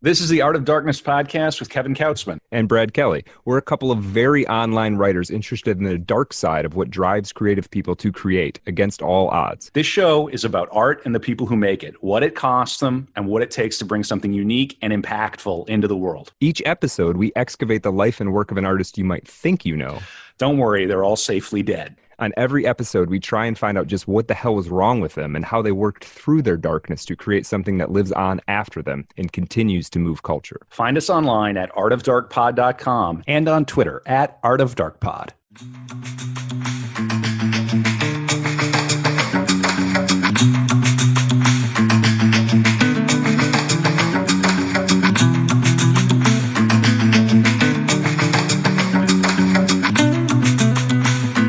This is the Art of Darkness podcast with Kevin Kautzman and Brad Kelly. We're a couple of very online writers interested in the dark side of what drives creative people to create against all odds. This show is about art and the people who make it, what it costs them, and what it takes to bring something unique and impactful into the world. Each episode, we excavate the life and work of an artist you might think you know. Don't worry, they're all safely dead. On every episode, we try and find out just what the hell was wrong with them and how they worked through their darkness to create something that lives on after them and continues to move culture. Find us online at artofdarkpod.com and on Twitter at artofdarkpod.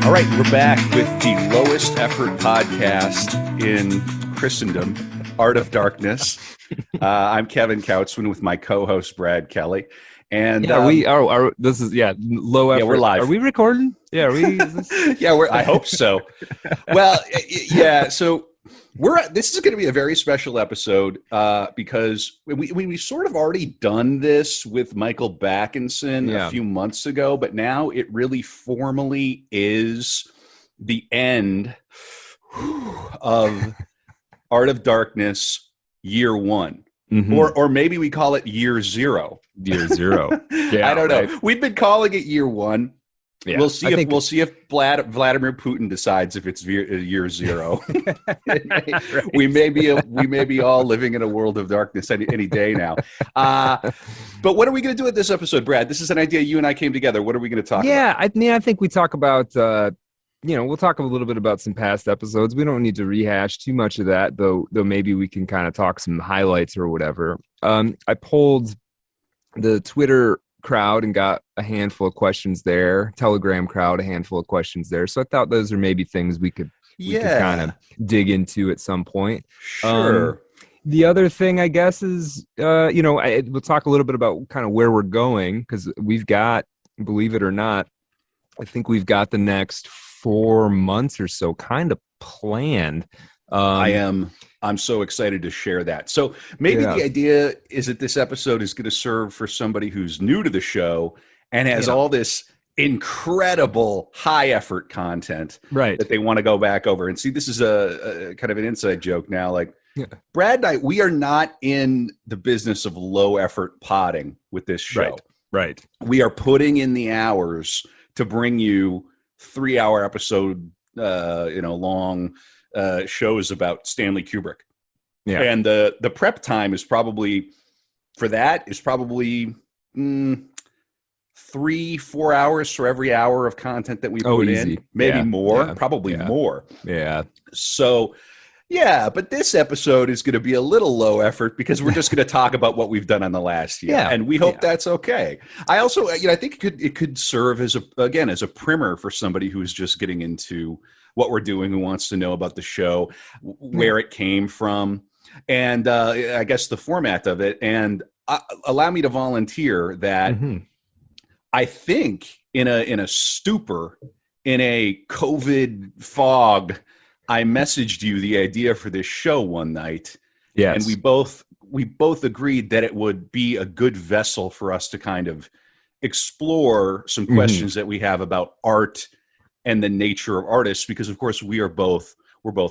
All right, we're back with the lowest effort podcast in Christendom, Art of Darkness. I'm Kevin Kautzman with my co-host Brad Kelly, and we are. This is low effort. Yeah, we're live. Are we recording? Yeah, I hope so. Well, yeah. So this is going to be a very special episode because we sort of already done this with Michael Backinson a few months ago, but now it really formally is the end of Art of Darkness Year 1. Mm-hmm. Or maybe we call it Year 0. Year 0. Yeah, I don't know. We've been calling it Year 1. Yeah, we'll see if Vladimir Putin decides if it's year 0. Right. We may be all living in a world of darkness any day now. But what are we going to do with this episode, Brad? This is an idea you and I came together. What are we going to talk about? Yeah, I think we talk about we'll talk a little bit about some past episodes. We don't need to rehash too much of that, though maybe we can kind of talk some highlights or whatever. I polled the Twitter crowd and got a handful of questions there. Telegram crowd, a handful of questions there. So I thought those are maybe things we could kind of dig into at some point. Sure. The other thing, I guess, is we'll talk a little bit about kind of where we're going, because we've got, believe it or not, I think we've got the next 4 months or so kind of planned. I'm so excited to share that. So maybe the idea is that this episode is going to serve for somebody who's new to the show and has all this incredible high effort content that they want to go back over and see. This is a kind of an inside joke now. Like Brad and I, we are not in the business of low effort potting with this show. Right. We are putting in the hours to bring you 3-hour episode, long shows about Stanley Kubrick. Yeah. And the prep time is probably 3-4 hours for every hour of content that we put in. Maybe more, probably more. Yeah. So, but this episode is going to be a little low effort because we're just going to talk about what we've done in the last year. Yeah. And we hope that's okay. I also, I think it could serve as a primer for somebody who's just getting into what we're doing, who wants to know about the show, where it came from, and I guess the format of it. And allow me to volunteer that I think in a stupor, in a COVID fog, I messaged you the idea for this show one night. Yes. And we both agreed that it would be a good vessel for us to kind of explore some questions that we have about art and the nature of artists, because of course we're both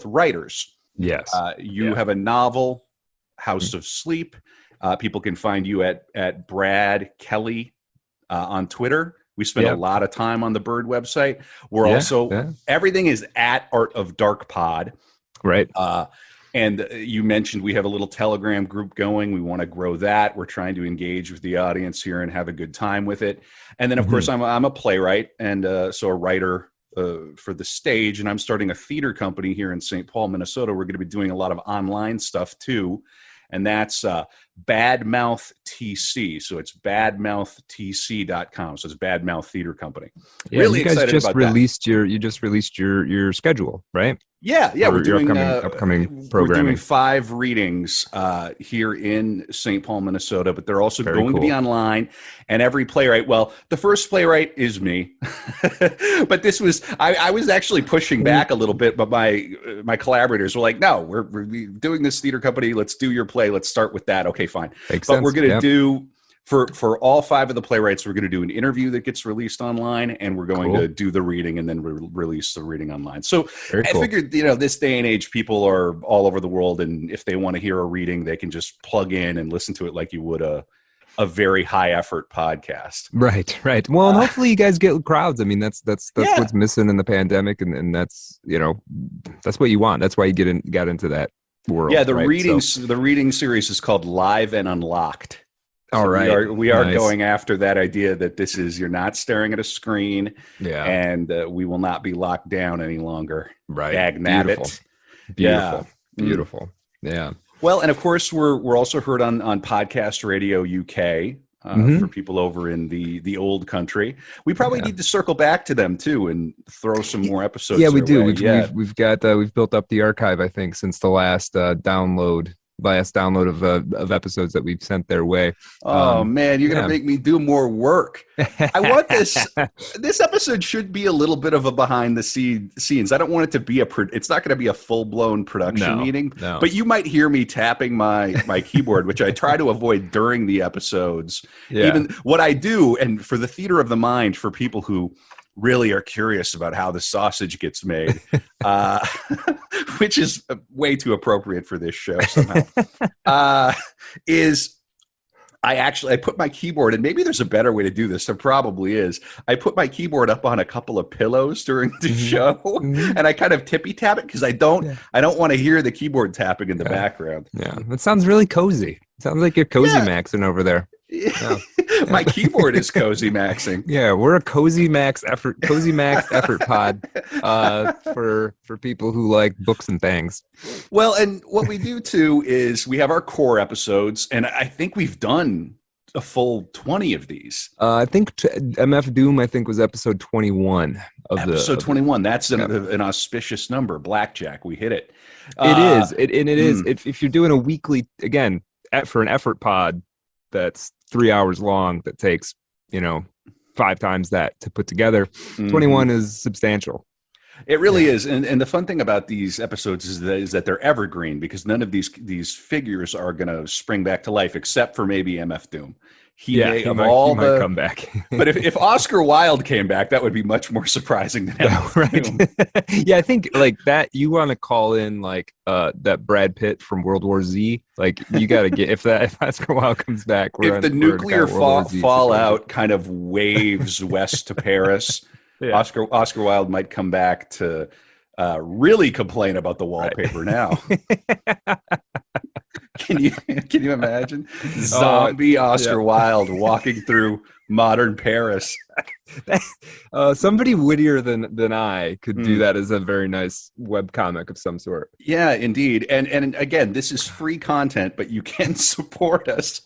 writers. Yes. You have a novel, House of Sleep. People can find you at Brad Kelly on Twitter. We spend a lot of time on the Bird website. We're everything is at Art of Dark Pod. Right. And you mentioned we have a little Telegram group going. We want to grow that. We're trying to engage with the audience here and have a good time with it. And then, of course, I'm a playwright and so a writer for the stage. And I'm starting a theater company here in St. Paul, Minnesota. We're going to be doing a lot of online stuff too. And that's Badmouth TC. So it's badmouthtc.com. So it's Badmouth Theater Company. Yeah, really excited about that. You just released your schedule, right? Yeah, we're doing upcoming programming. We're doing 5 readings here in St. Paul, Minnesota, but they're also going to be online. And every playwright, well, the first playwright is me, but this was I was actually pushing back a little bit, but my collaborators were like, "No, we're doing this theater company. Let's do your play. Let's start with that." Okay, fine. Makes but sense. We're going to do. For all 5 of the playwrights, we're going to do an interview that gets released online, and we're going to do the reading and then release the reading online. So I figured, this day and age, people are all over the world, and if they want to hear a reading, they can just plug in and listen to it like you would a very high effort podcast. Right. Well, and hopefully you guys get crowds. I mean, that's what's missing in the pandemic, and that's that's what you want. That's why you got into that world. Yeah, the reading series is called Live and Unlocked. All right. We are going after that idea that you're not staring at a screen, and we will not be locked down any longer. Right. Beautiful. Yeah. Well, and of course we're also heard on Podcast Radio UK for people over in the old country. We probably need to circle back to them too and throw some more episodes. Yeah, we do. We've built up the archive, I think, since the last download of episodes that we've sent their way. Oh man, you're gonna make me do more work. I want this episode should be a little bit of a behind the scenes. I don't want it to be it's not going to be a full blown production meeting. No. But you might hear me tapping my keyboard, which I try to avoid during the episodes. Yeah. Even what I do, and for the theater of the mind, for people who really are curious about how the sausage gets made, which is way too appropriate for this show somehow, is I put my keyboard, and maybe there's a better way to do this. There probably is. I put my keyboard up on a couple of pillows during the show, and I kind of tippy tap it because I don't want to hear the keyboard tapping in the background. Yeah, that sounds really cozy. Sounds like you're cozy maxing over there. Yeah. My keyboard is cozy maxing. Yeah, we're a cozy max effort pod for people who like books and things. Well, and what we do too is we have our core episodes, and I think we've done a full 20 of these. I think MF Doom, was episode 21 of episode 21. That's an auspicious number. Blackjack, we hit it. It is. If you're doing a weekly, again, for an effort pod that's 3 hours long, that takes 5 times that to put together, 21 is substantial. It really is. And the fun thing about these episodes is that they're evergreen, because none of these figures are going to spring back to life, except for maybe MF Doom. He might come back. But if Oscar Wilde came back, that would be much more surprising than MF Doom. Yeah, I think like that, you want to call in like that Brad Pitt from World War Z. Like, you got to get, if Oscar Wilde comes back, if the nuclear fallout kind of waves west to Paris, Oscar Wilde might come back to really complain about the wallpaper now. Can you imagine zombie Oscar Wilde walking through modern Paris? Somebody wittier than I could do that as a very nice webcomic of some sort. Yeah, indeed. And again, this is free content, but you can support us.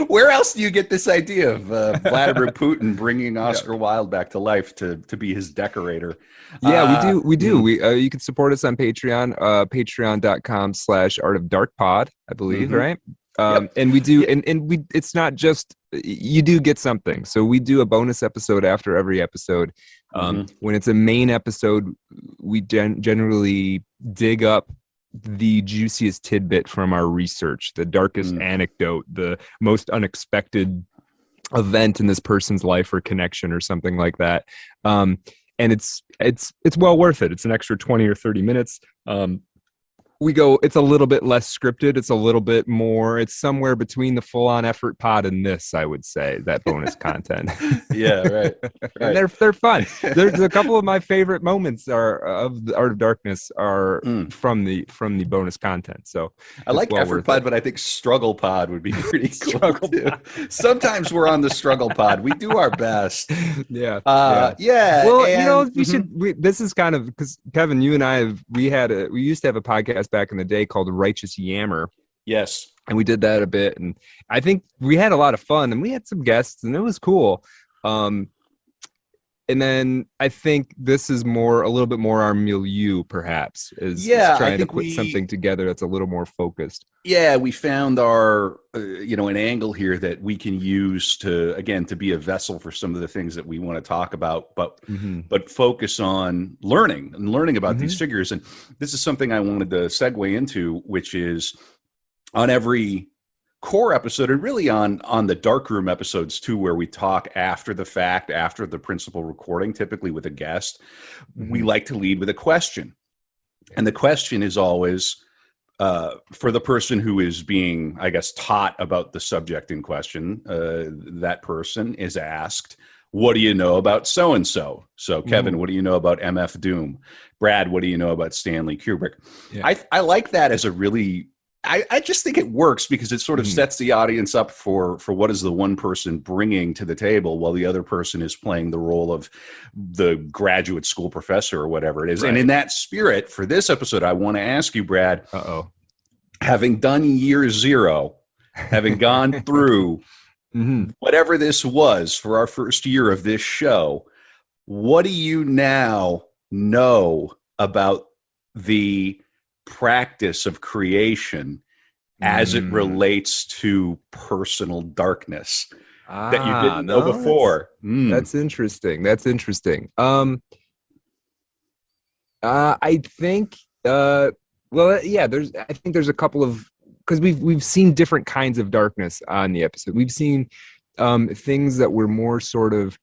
Where else do you get this idea of Vladimir Putin bringing Oscar Wilde back to life to be his decorator? Yeah, we do. You can support us on Patreon, patreon.com/artofdarkpod, I believe, right? And we do, and we, it's not just, you do get something. So we do a bonus episode after every episode. When it's a main episode, we generally dig up the juiciest tidbit from our research, the darkest anecdote, the most unexpected event in this person's life or connection or something like that. And it's well worth it. It's an extra 20 or 30 minutes. It's a little bit less scripted. It's a little bit more, it's somewhere between the full-on effort pod and this, I would say, that bonus content. Yeah, right. And they're fun. There's a couple of my favorite moments of the Art of Darkness are from the bonus content. So I like effort pod, but I think struggle pod would be pretty cool too. Sometimes we're on the struggle pod. We do our best. Yeah. Well, we should. This is kind of, because Kevin, you and I we used to have a podcast back in the day called Righteous Yammer. Yes. And we did that a bit, and I think we had a lot of fun, and we had some guests, and it was cool. And then I think this is a little bit more our milieu, perhaps, is trying to put something together that's a little more focused. Yeah, we found our, an angle here that we can use to be a vessel for some of the things that we want to talk about, but focus on learning about these figures. And this is something I wanted to segue into, which is on every core episode, and really on the darkroom episodes too, where we talk after the fact, after the principal recording, typically with a guest, we like to lead with a question. And the question is always, for the person who is being, I guess, taught about the subject in question, that person is asked, what do you know about so-and-so? So, Kevin, what do you know about MF Doom? Brad, what do you know about Stanley Kubrick? Yeah. I like that as a really... I just think it works because it sort of sets the audience up for what is the one person bringing to the table while the other person is playing the role of the graduate school professor or whatever it is. Right. And in that spirit, for this episode, I want to ask you, Brad, having done year zero, having gone through whatever this was for our first year of this show, what do you now know about the practice of creation as it relates to personal darkness that you didn't know before? That's interesting. I think I think there's a couple of, because we've seen different kinds of darkness on the episode. We've seen things that were more sort of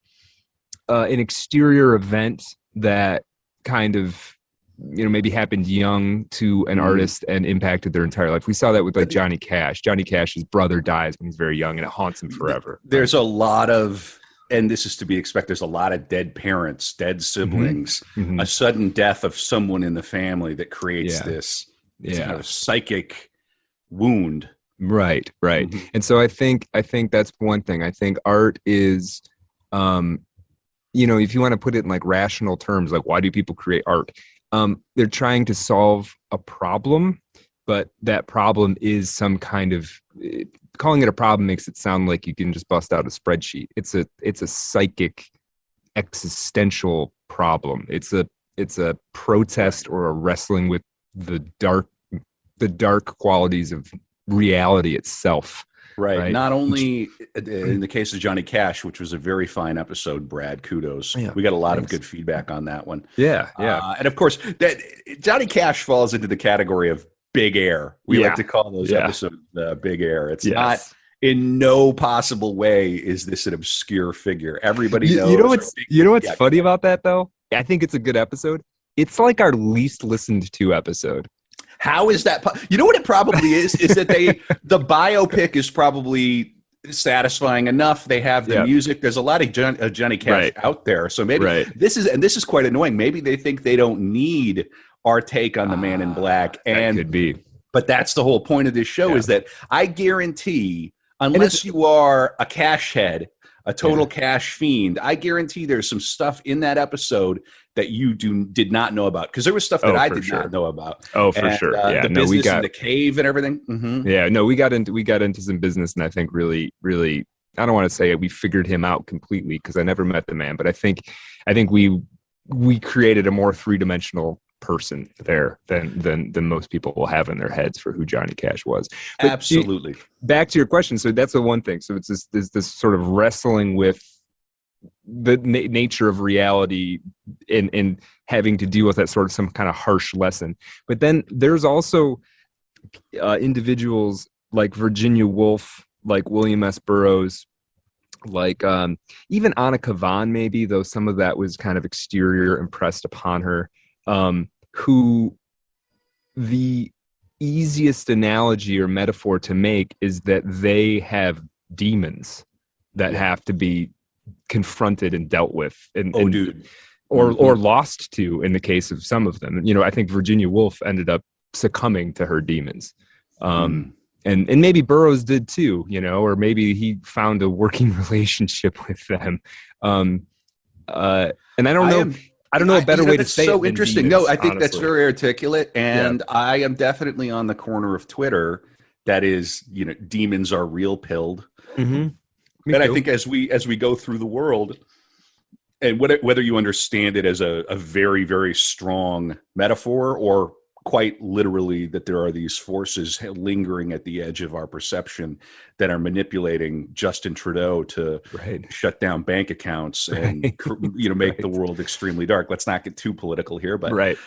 an exterior event that kind of maybe happened young to an artist and impacted their entire life. We saw that with like Johnny Cash. Johnny Cash's brother dies when he's very young and it haunts him forever. There's a lot of, and this is to be expected, there's a lot of dead parents, dead siblings, a sudden death of someone in the family that creates this kind of psychic wound. Right. And so I think that's one thing. I think art is, if you want to put it in like rational terms, like why do people create art? They're trying to solve a problem, but that problem is some kind of, calling it a problem makes it sound like you can just bust out a spreadsheet. It's a psychic, existential problem. It's a protest or a wrestling with the dark qualities of reality itself. Right. Not only in the case of Johnny Cash, which was a very fine episode, Brad, kudos. Yeah, we got a lot of good feedback on that one. Yeah. And of course, that Johnny Cash falls into the category of big air. We like to call those episodes big air. It's not, in no possible way is this an obscure figure. Everybody knows. You know what's funny about that, though? I think it's a good episode. It's like our least listened to episode. How is that? You know what it probably is that the biopic is probably satisfying enough. They have the music. There's a lot of Johnny Cash out there. So maybe this is quite annoying. Maybe they think they don't need our take on the Man in Black. And that could be. But that's the whole point of this show is that I guarantee, unless you are a cash head, a total cash fiend, I guarantee there's some stuff in that episode that you did not know about, because there was stuff that I did not know about. Oh, for sure. The business and the cave and everything. Yeah, no, we got into some business, and I think really, really, I don't want to say we figured him out completely because I never met the man, but I think we created a more three-dimensional person there than most people will have in their heads for who Johnny Cash was. But absolutely. Back to your question. So that's the one thing. So it's this sort of wrestling with the nature of reality and having to deal with that sort of some kind of harsh lesson. But then there's also individuals like Virginia Woolf, like William S. Burroughs, like even Anna Kavan, maybe, though some of that was kind of exterior impressed upon her, who the easiest analogy or metaphor to make is that they have demons that have to be confronted and dealt with or lost to in the case of some of them. I think Virginia Woolf ended up succumbing to her demons. And maybe Burroughs did too, or maybe he found a working relationship with them. And I don't know. I don't know a better way to say it. That's so interesting. Demons, I think honestly. That's very articulate. And I am definitely on the corner of Twitter that is, demons are real pilled. And I think as we go through the world And whether you understand it as a very, very strong metaphor or quite literally that there are these forces lingering at the edge of our perception that are manipulating Justin Trudeau to shut down bank accounts and make the world extremely dark. Let's not get too political here, but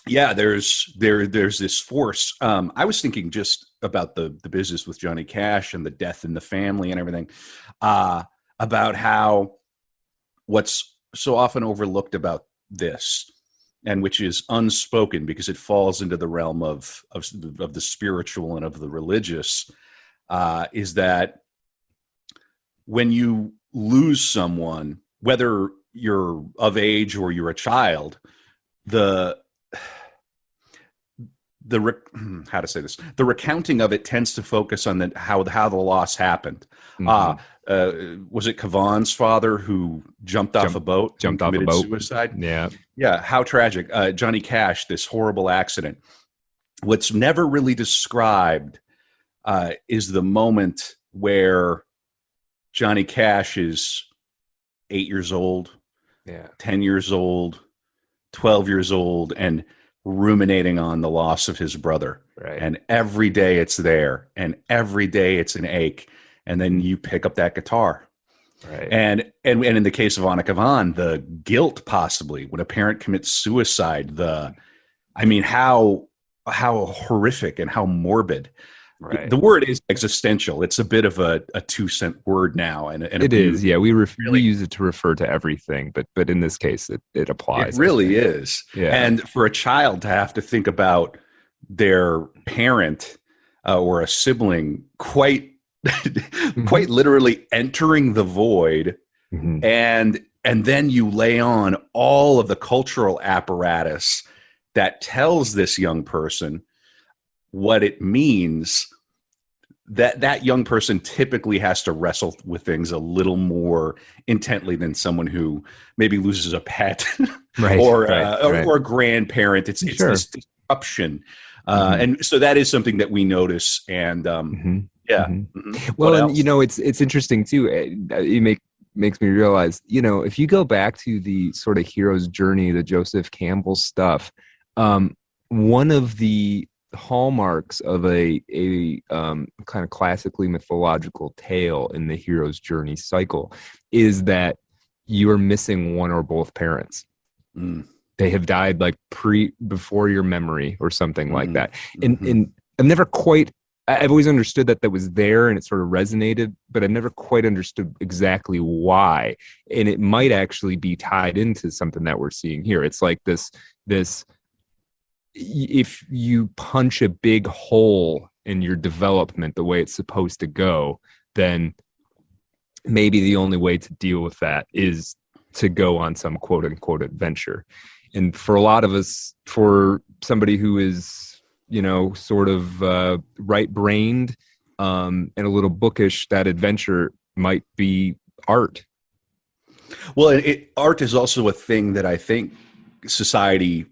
yeah, there's this force. I was thinking just about the business with Johnny Cash and the death in the family and everything, about how what's so often overlooked about this, and which is unspoken because it falls into the realm of the spiritual and of the religious, is that when you lose someone, whether you're of age or you're a child, the recounting of it tends to focus on how the loss happened. Was it Kavan's father who jumped off a boat and committed suicide? Yeah. How tragic. Johnny Cash, this horrible accident. What's never really described is the moment where Johnny Cash is 8 years old, 10 years old, 12 years old, and ruminating on the loss of his brother. And every day it's there, and every day it's an ache. And then you pick up that guitar. And in the case of Anna Kavan, the guilt possibly when a parent commits suicide, how horrific and how morbid. The word is existential. It's a bit of a 2-cent word now, and it is. Yeah, we use it to refer to everything, but in this case, it applies. It really is. Yeah. And for a child to have to think about their parent or a sibling quite literally entering the void, and then you lay on all of the cultural apparatus that tells this young person what it means, that young person typically has to wrestle with things a little more intently than someone who maybe loses a pet or a grandparent. It's this disruption. And so that is something that we notice. And well, and it's interesting too. It makes me realize, if you go back to the sort of hero's journey, the Joseph Campbell stuff, one of the hallmarks of a kind of classically mythological tale in the hero's journey cycle is that you are missing one or both parents. They have died before your memory or something like that. And I've always understood that was there and it sort of resonated, but I never quite understood exactly why. And it might actually be tied into something that we're seeing here. It's like this, if you punch a big hole in your development the way it's supposed to go, then maybe the only way to deal with that is to go on some quote unquote adventure. And for a lot of us, for somebody who is, sort of right-brained and a little bookish, that adventure might be art. Well, art is also a thing that I think society,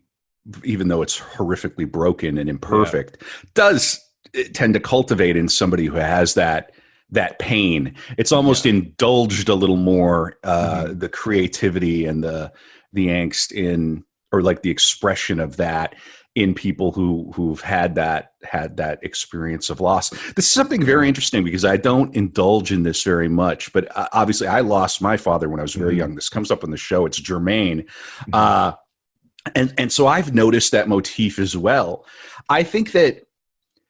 even though it's horrifically broken and imperfect, does tend to cultivate in somebody who has that pain. It's almost indulged a little more, the creativity and the angst in, or like the expression of that in people who've had that experience of loss. This is something very interesting because I don't indulge in this very much, but obviously I lost my father when I was very young. This comes up on the show. It's germane. And so I've noticed that motif as well. I think that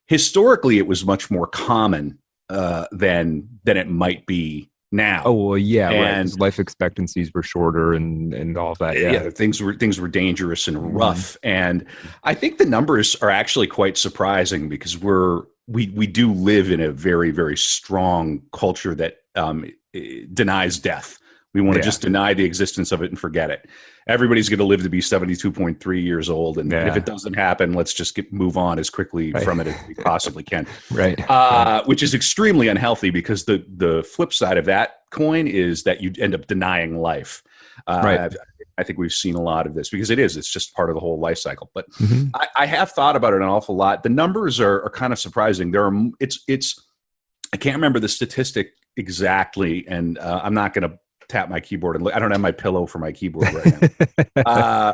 historically it was much more common than it might be now. Oh, well, yeah, and life expectancies were shorter and all that. Yeah, things were dangerous and rough. And I think the numbers are actually quite surprising because we do live in a very, very strong culture that denies death. We want to just deny the existence of it and forget it. Everybody's going to live to be 72.3 years old. And if it doesn't happen, let's just move on as quickly from it as we possibly can. Which is extremely unhealthy because the flip side of that coin is that you end up denying life. I think we've seen a lot of this because it's just part of the whole life cycle. But I have thought about it an awful lot. The numbers are kind of surprising. I can't remember the statistic exactly, and I'm not going to tap my keyboard and look. I don't have my pillow for my keyboard right now.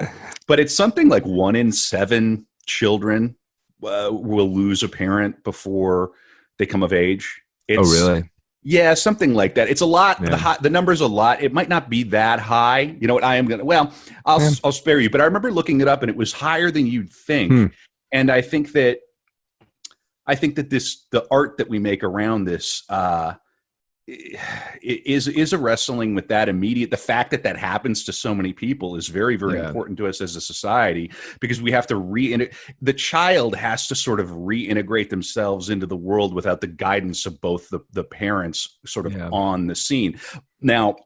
But it's something like 1 in 7 children will lose a parent before they come of age. Oh, really? Yeah, something like that. It's a lot. Yeah. The number's a lot. It might not be that high. You know what? I'll spare you. But I remember looking it up, and it was higher than you'd think. And I think that the art that we make around this is a wrestling with that the fact that happens to so many people is very, very important to us as a society, because we have to the child has to sort of reintegrate themselves into the world without the guidance of both the parents sort of on the scene. Now,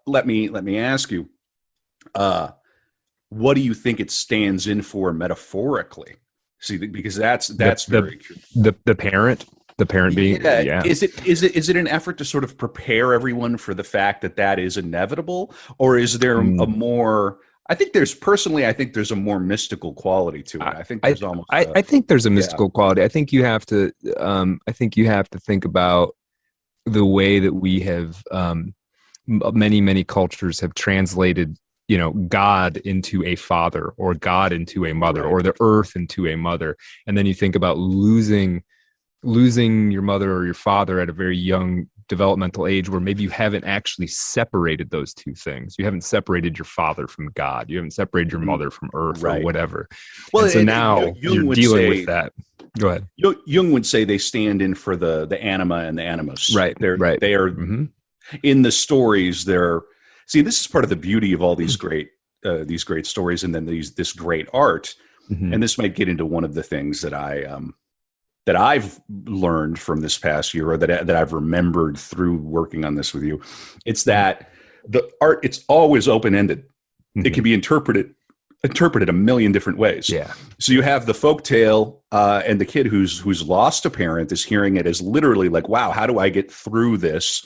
let me ask you, what do you think it stands in for metaphorically? See, because that's very true. The parent. The parent being, Is it an effort to sort of prepare everyone for the fact that is inevitable, or is there a more? I think there's a more mystical quality to it. I think there's I think there's a mystical quality. I think you have to. I think you have to think about the way that we have many cultures have translated, God into a father, or God into a mother, or the earth into a mother, and then you think about losing your mother or your father at a very young developmental age, where maybe you haven't actually separated those two things. You haven't separated your father from God. You haven't separated your mother from earth, or whatever. Well, and so now you're dealing with that. Go ahead. Jung would say they stand in for the anima and the animus. Right. They are in the stories. See, this is part of the beauty of all these great stories, and then this great art. And this might get into one of the things that I've learned from this past year, or that I've remembered through working on this with you. It's that the art, it's always open-ended. It can be interpreted a million different ways. Yeah. So you have the folktale, and the kid who's lost a parent is hearing it as literally like, wow, how do I get through this?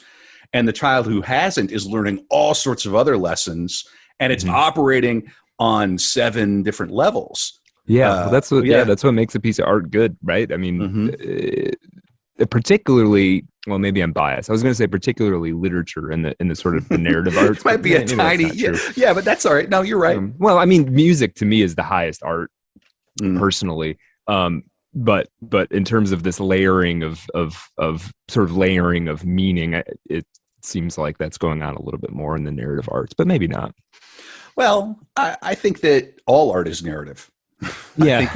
And the child who hasn't is learning all sorts of other lessons, and it's operating on 7 different levels. Yeah, that's what makes a piece of art good, right? I mean, particularly, well, maybe I'm biased. I was going to say particularly literature in the sort of the narrative arts. Might be a tiny, but that's all right. No, you're right. Well, I mean, music to me is the highest art, personally. But in terms of this layering of sort of layering of meaning, it seems like that's going on a little bit more in the narrative arts, but maybe not. Well, I think that all art is narrative. Yeah,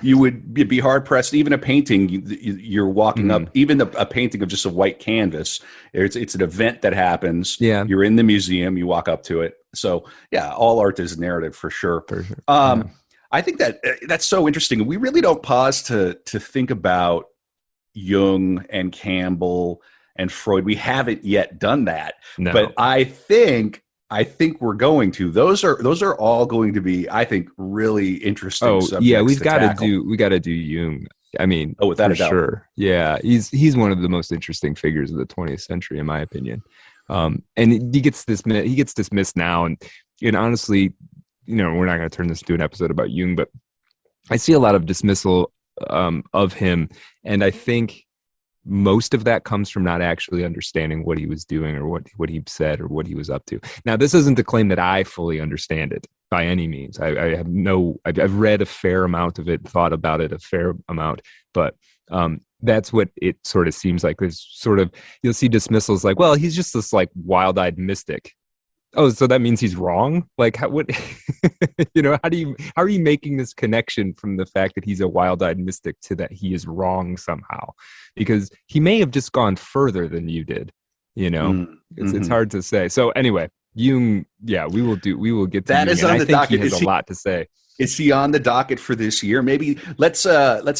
you would be hard pressed. Even a painting, you're walking up. Even a painting of just a white canvas, it's an event that happens. Yeah, you're in the museum. You walk up to it. So all art is narrative for sure. I think that's so interesting. We really don't pause to think about Jung and Campbell and Freud. We haven't yet done that, but I think we're going to. Those are all going to be, I think, really interesting subjects. Yeah, we got to do Jung. I mean, without a doubt. Sure. Yeah, he's one of the most interesting figures of the 20th century, in my opinion. And he gets dismissed now, and honestly, we're not going to turn this into an episode about Jung, but I see a lot of dismissal of him, and I think most of that comes from not actually understanding what he was doing, or what he said, or what he was up to. Now, this isn't to claim that I fully understand it by any means. I've read a fair amount of it, thought about it a fair amount, but that's what it sort of seems like. There's sort of, you'll see dismissals like, well, he's just this like wild-eyed mystic. Oh, so that means he's wrong? Like, how are you making this connection from the fact that he's a wild-eyed mystic to that he is wrong somehow? Because he may have just gone further than you did, It's hard to say. So anyway, Jung, we will get to that. Is on the docket. He has a lot to say. Is he on the docket for this year? Maybe let's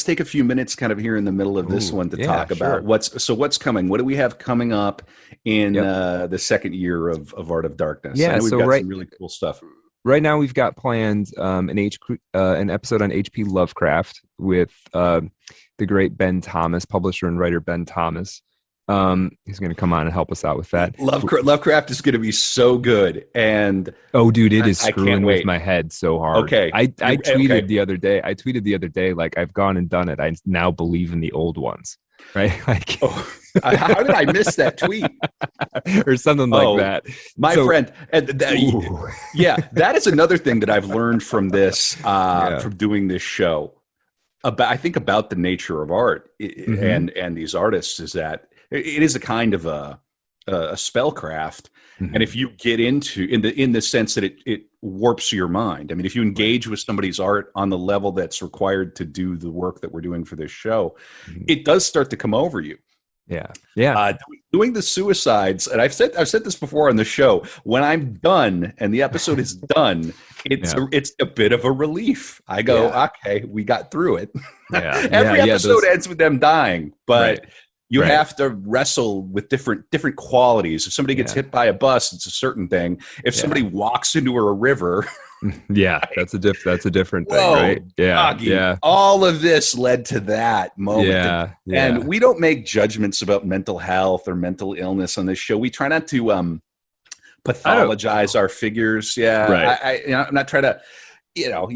take a few minutes kind of here in the middle of this one to talk about what's coming. What do we have coming up in the second year of Art of Darkness? Yeah, we've got some really cool stuff. Right now we've got planned an episode on H.P. Lovecraft with the great Ben Thomas, publisher and writer Ben Thomas. He's going to come on and help us out with that. Lovecraft is going to be so good, and dude, it is screwing with my head so hard. Okay, I tweeted the other day. Like, I've gone and done it. I now believe in the old ones. right? Like, how did I miss that tweet? Or something like that. My friend. Yeah, that is another thing that I've learned from this, from doing this show. I think about the nature of art and these artists is that it is a kind of a spellcraft. And if you get into in the sense that it warps your mind. I mean, if you engage with somebody's art on the level that's required to do the work that we're doing for this show, it does start to come over you. Yeah. Doing the suicides, and I've said this before on the show. When I'm done and the episode is done, it's a bit of a relief. I go, okay, we got through it. Every episode ends with them dying, but you have to wrestle with different qualities. If somebody gets hit by a bus, it's a certain thing. If somebody walks into a river, that's a different thing, right? Yeah. All of this led to that moment. And we don't make judgments about mental health or mental illness on this show. We try not to pathologize our figures. I'm not trying to. No.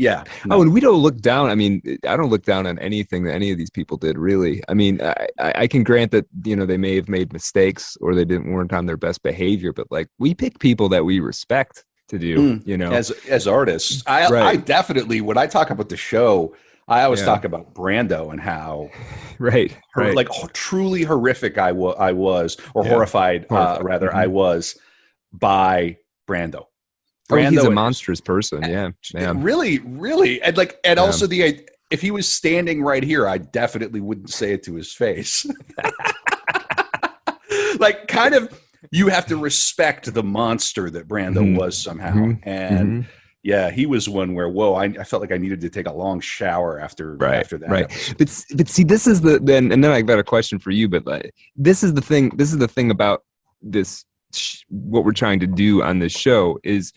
Oh, and we don't look down. I mean, I don't look down on anything that any of these people did, really. I mean, I can grant that, they may have made mistakes or they weren't on their best behavior, but like we pick people that we respect to do, as artists. I definitely, when I talk about the show, I always talk about Brando and how like truly horrific I was, or horrified, rather, I was by Brando. He's a monstrous person. Really, really. And also if he was standing right here, I definitely wouldn't say it to his face. Like, kind of, you have to respect the monster that Brando was somehow. And he was one where, I felt like I needed to take a long shower after that. Right. But see, this is then I've got a question for you, but like, this is the thing about this, what we're trying to do on this show is,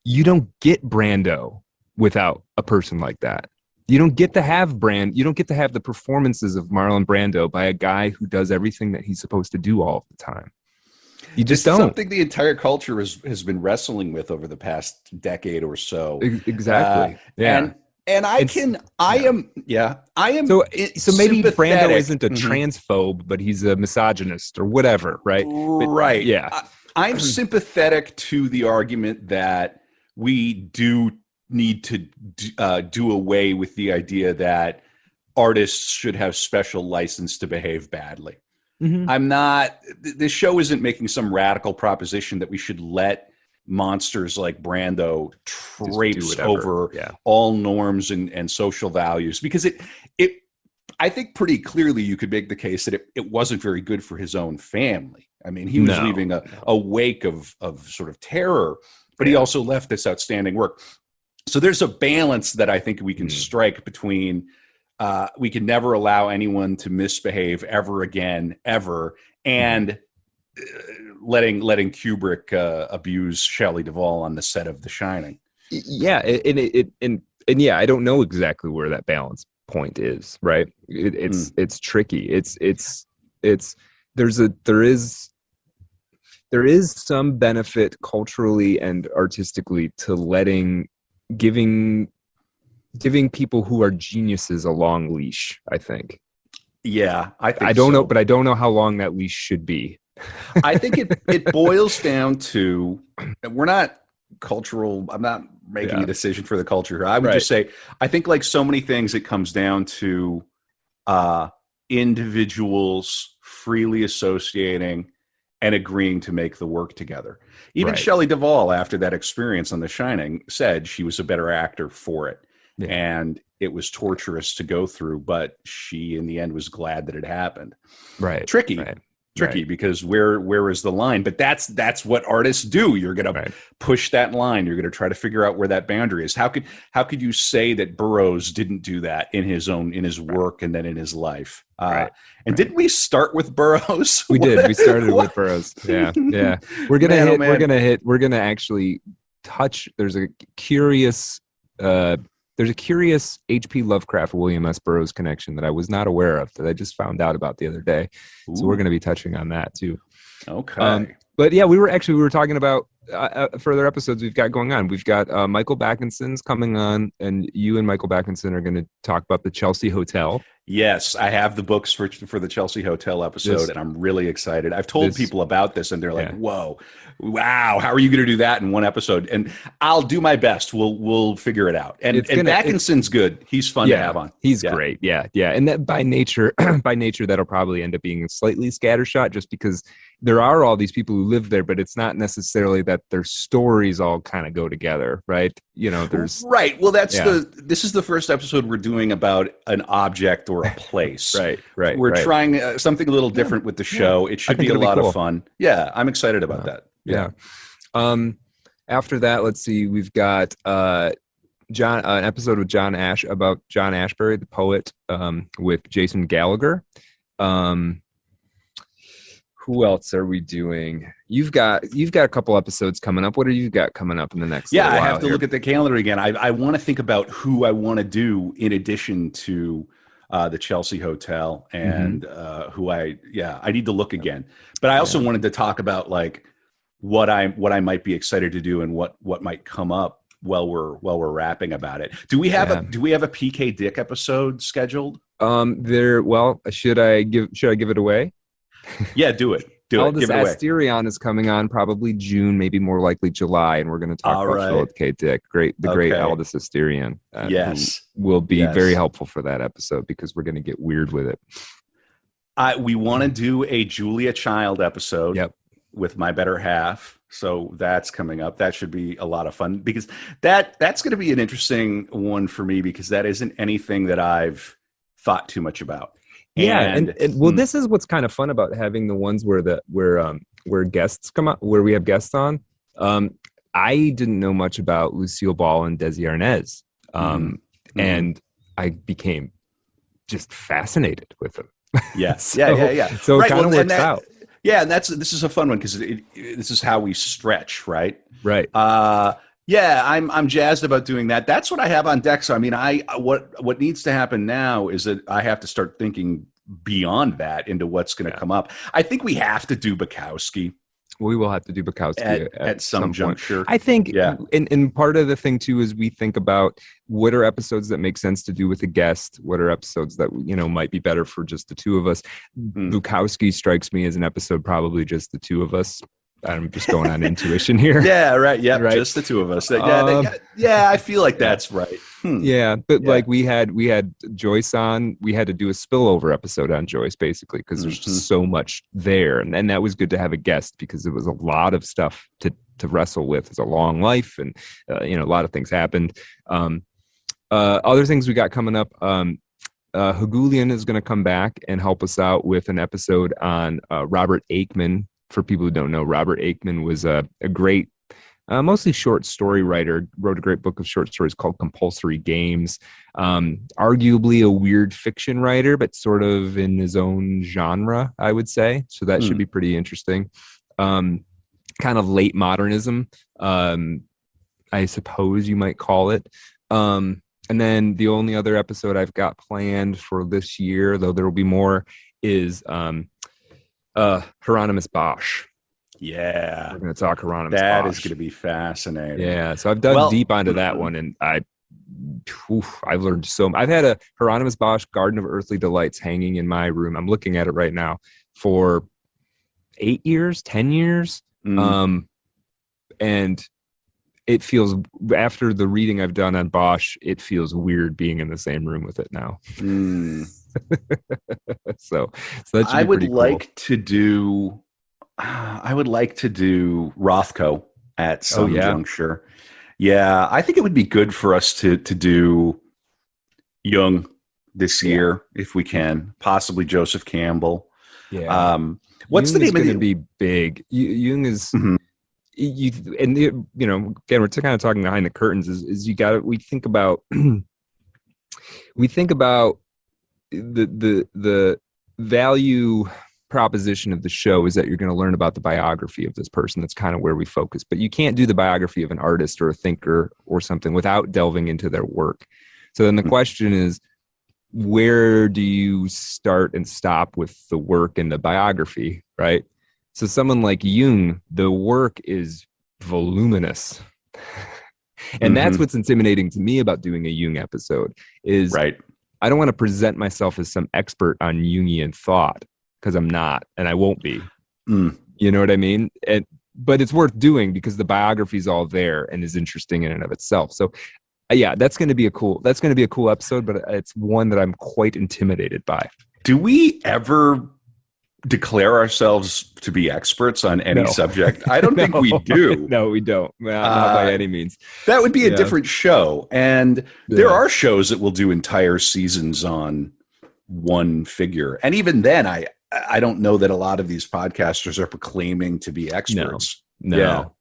you don't get Brando without a person like that. You don't get to have the performances of Marlon Brando by a guy who does everything that he's supposed to do all the time. You just don't. Something the entire culture has been wrestling with over the past decade or so. Exactly. And I am. So maybe Brando isn't a transphobe, but he's a misogynist or whatever, right? Right. I'm sympathetic to the argument that we do need to do away with the idea that artists should have special license to behave badly. I'm not. This show isn't making some radical proposition that we should let monsters like Brando traipse over all norms and social values, because I think pretty clearly you could make the case that it wasn't very good for his own family. I mean, he was leaving a wake of sort of terror, but he also left this outstanding work. So there's a balance that I think we can strike between we can never allow anyone to misbehave ever again, ever, and letting Kubrick abuse Shelley Duvall on the set of The Shining. I don't know exactly where that balance point is, right? It's tricky. There is some benefit culturally and artistically to giving people who are geniuses a long leash, I think. I don't know, but I don't know how long that leash should be. I think it boils down to, we're not cultural. I'm not making a decision for the culture here. I would just say, I think like so many things, it comes down to individuals freely associating and agreeing to make the work together. Even Shelley Duvall, after that experience on The Shining, said she was a better actor for it. And it was torturous to go through, but she, in the end, was glad that it happened. Tricky because where is the line? But that's what artists do. You're going to push that line. You're going to try to figure out where that boundary is. How could you say that Burroughs didn't do that in his work and then in his life? Didn't we start with Burroughs? We did. We started with Burroughs. Yeah. We're gonna actually touch. There's a curious H.P. Lovecraft William S. Burroughs connection that I was not aware of, that I just found out about the other day. Ooh. So we're going to be touching on that too. Okay. But yeah, we were talking about further episodes we've got going on. We've got Michael Backinson's coming on, and you and Michael Backinson are going to talk about the Chelsea Hotel. Yes, I have the books for the Chelsea Hotel episode, and I'm really excited. I've told people about this, and they're like, "Whoa, wow, how are you going to do that in one episode?" And I'll do my best. We'll figure it out. And Backinson's good. He's fun to have on. He's great. Yeah. And that by nature, that'll probably end up being slightly scattershot, just because there are all these people who live there, but it's not necessarily that their stories all kind of go together, right? There's right. Well, this is the first episode we're doing about an object or a place. right. We're trying something a little different with the show. It should be a lot of fun. Yeah, I'm excited about that. Yeah. After that, let's see. We've got an episode with about John Ashbery, the poet, with Jason Gallagher. Who else are we doing? You've got a couple episodes coming up. What do you got coming up in the next? Yeah, I have to look at the calendar again. I want to think about who I want to do in addition to the Chelsea Hotel and I need to look again. But I also wanted to talk about like what I might be excited to do and what might come up while we're rapping about it. Do we have a PK Dick episode scheduled? Should I give it away? Yeah, do it. Aldous Asterion is coming on probably June, maybe more likely July, and we're going to talk about Philip K. Dick. Great Aldous Asterion. Yes, will be very helpful for that episode because we're going to get weird with it. We want to do a Julia Child episode. Yep. With my better half. So that's coming up. That should be a lot of fun because that's going to be an interesting one for me because that isn't anything that I've thought too much about. And this is what's kind of fun about having the ones where guests come up, where we have guests on. I didn't know much about Lucille Ball and Desi Arnaz. And I became just fascinated with them. Yes. Yeah. So it kind of works out. Yeah, and this is a fun one because this is how we stretch, right? Right. I'm jazzed about doing that. That's what I have on deck. So I mean, what needs to happen now is that I have to start thinking beyond that into what's going to come up. I think we have to do Bukowski. We will have to do Bukowski at some juncture. I think, and part of the thing too is we think about what are episodes that make sense to do with a guest, what are episodes that might be better for just the two of us. Bukowski strikes me as an episode probably just the two of us. I'm just going on intuition here. Yeah, right. Yeah, right. Just the two of us. I feel like that's right. Yeah, but like we had Joyce on. We had to do a spillover episode on Joyce basically because there's just so much there, and that was good to have a guest because it was a lot of stuff to wrestle with. It's a long life, and a lot of things happened. Other things we got coming up. Hagulian is going to come back and help us out with an episode on Robert Aikman. For people who don't know, Robert Aikman was a great, mostly short story writer, wrote a great book of short stories called Compulsory Games. Arguably a weird fiction writer, but sort of in his own genre, I would say. So that should be pretty interesting. Kind of late modernism, I suppose you might call it. And then the only other episode I've got planned for this year, though there will be more, is Hieronymus Bosch. Yeah, we're going to talk Hieronymus Bosch. That is going to be fascinating. Yeah, so I've dug deep onto that one, and I've learned so much. I've had a Hieronymus Bosch Garden of Earthly Delights hanging in my room. I'm looking at it right now for 10 years. And it feels, after the reading I've done on Bosch, it feels weird being in the same room with it now. So that I would like to do Rothko at some juncture. Yeah, I think it would be good for us to do Jung this year if we can, possibly Joseph Campbell. Yeah. What's Jung the name is of going to be big? Jung is again, we're kind of talking behind the curtains. Is you got we think about the value proposition of the show is that you're going to learn about the biography of this person. That's kind of where we focus, but you can't do the biography of an artist or a thinker or something without delving into their work. So then the question is, where do you start and stop with the work and the biography, right? So someone like Jung, the work is voluminous. And that's what's intimidating to me about doing a Jung episode is I don't want to present myself as some expert on Jungian thought, because I'm not, and I won't be. You know what I mean? But it's worth doing because the biography is all there and is interesting in and of itself. So, yeah, that's going to be a cool episode, but it's one that I'm quite intimidated by. Do we ever declare ourselves to be experts on any subject? I don't think we do. No, we don't. Not by any means. That would be a different show. And there are shows that will do entire seasons on one figure. And even then, I don't know that a lot of these podcasters are proclaiming to be experts. No.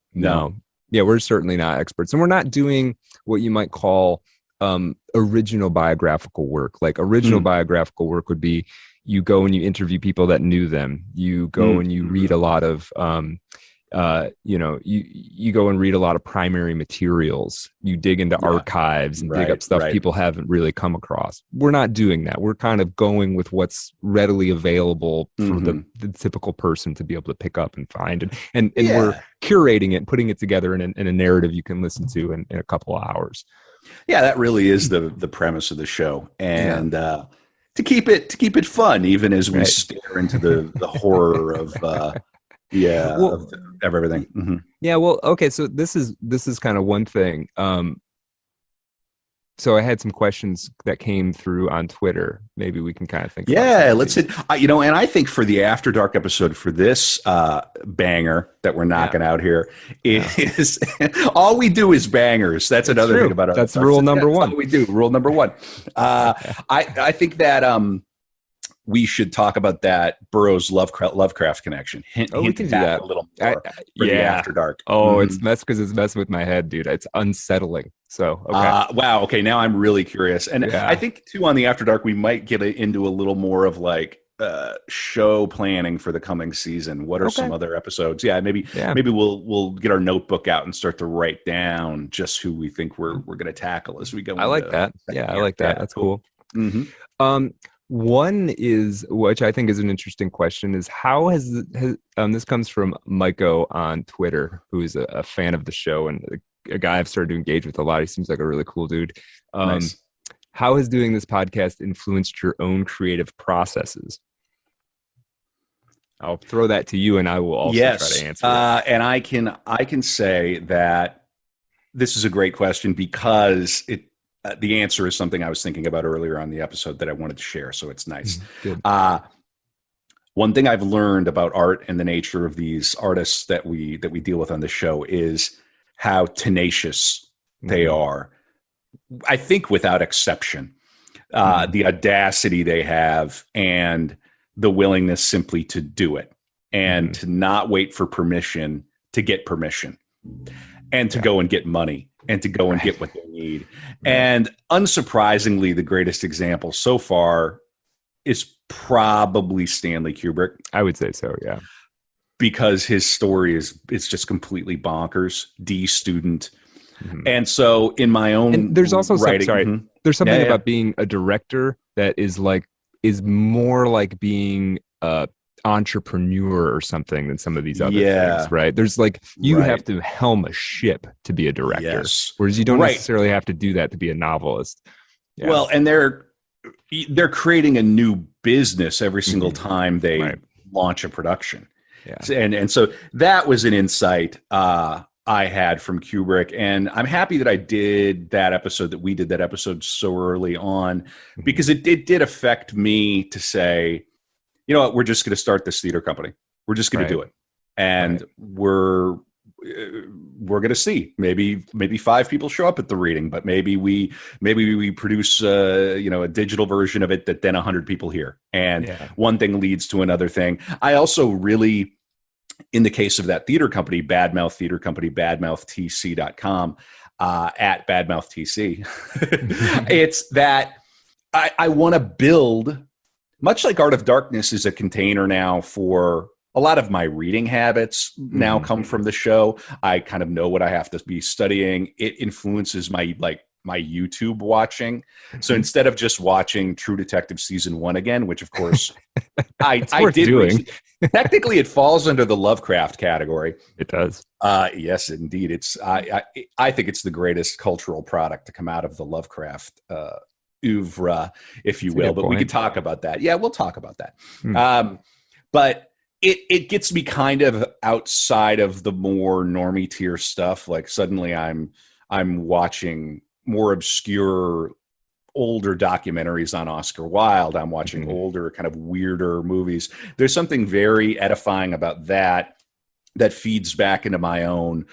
Yeah, we're certainly not experts. And we're not doing what you might call original biographical work. Like original biographical work would be you go and you interview people that knew them. You go and you read a lot of, you go and read a lot of primary materials. You dig into archives and dig up stuff people haven't really come across. We're not doing that. We're kind of going with what's readily available for the typical person to be able to pick up and find. And we're curating it and putting it together in a narrative you can listen to in a couple of hours. Yeah, that really is the premise of the show. And to keep it fun, even as we stare into the horror of of everything. Mm-hmm. Yeah, well, okay, so this is kind of one thing. So I had some questions that came through on Twitter. Maybe we can kind of think about let's hit, and I think for the After Dark episode, for this banger that we're knocking out here, is all we do is bangers. That's another thing about us. That's rule number one. That's all we do. Rule number one. I think that we should talk about that Burroughs Lovecraft connection. We can do that a little more for the After Dark. It's messing with my head, dude. It's unsettling. So wow. Okay, now I'm really curious, and I think too on the After Dark we might get into a little more of like show planning for the coming season. What are some other episodes? Maybe we'll get our notebook out and start to write down just who we think we're going to tackle as we go. I like that. I like that. That's cool. One is, which I think is an interesting question, is how has this comes from Maiko on Twitter, who is a fan of the show and a guy I've started to engage with a lot. He seems like a really cool dude. Nice. How has doing this podcast influenced your own creative processes? I'll throw that to you, and I will also try to answer it. And I can say that this is a great question because the answer is something I was thinking about earlier on the episode that I wanted to share. So it's nice. Good. One thing I've learned about art and the nature of these artists that we deal with on the show is how tenacious they are. I think without exception, the audacity they have and the willingness simply to do it and to not wait for permission to get permission and to go and get money and to go and get what they need. And unsurprisingly, the greatest example so far is probably Stanley Kubrick. I would say so, yeah. Because his story it's just completely bonkers, D student. And so in my own and there's also writing, there's something about being a director that is more like being entrepreneur or something than some of these other things, right? There's you have to helm a ship to be a director, whereas you don't necessarily have to do that to be a novelist. Well, and they're creating a new business every single time they launch a production. And so that was an insight I had from Kubrick, and I'm happy that I did that episode, that we did that episode so early on, because it did affect me to say, you know what, we're just going to start this theater company. We're just going to do it. And we're going to see. Maybe 5 people show up at the reading, but maybe we produce a digital version of it that then 100 people hear. And one thing leads to another thing. I also really, in the case of that theater company, Badmouth Theater Company, badmouthtc.com, at badmouthtc, it's that I want to build, much like Art of Darkness is a container now for a lot of my reading habits now come from the show. I kind of know what I have to be studying. It influences my YouTube watching. So instead of just watching True Detective season 1 again, which of course I did doing. Technically it falls under the Lovecraft category. It does. Yes, indeed. I think it's the greatest cultural product to come out of the Lovecraft oeuvre, if you will. But we could talk about that. Yeah, we'll talk about that. But it gets me kind of outside of the more normie tier stuff. Like suddenly I'm watching more obscure, older documentaries on Oscar Wilde. I'm watching older, kind of weirder movies. There's something very edifying about that feeds back into my own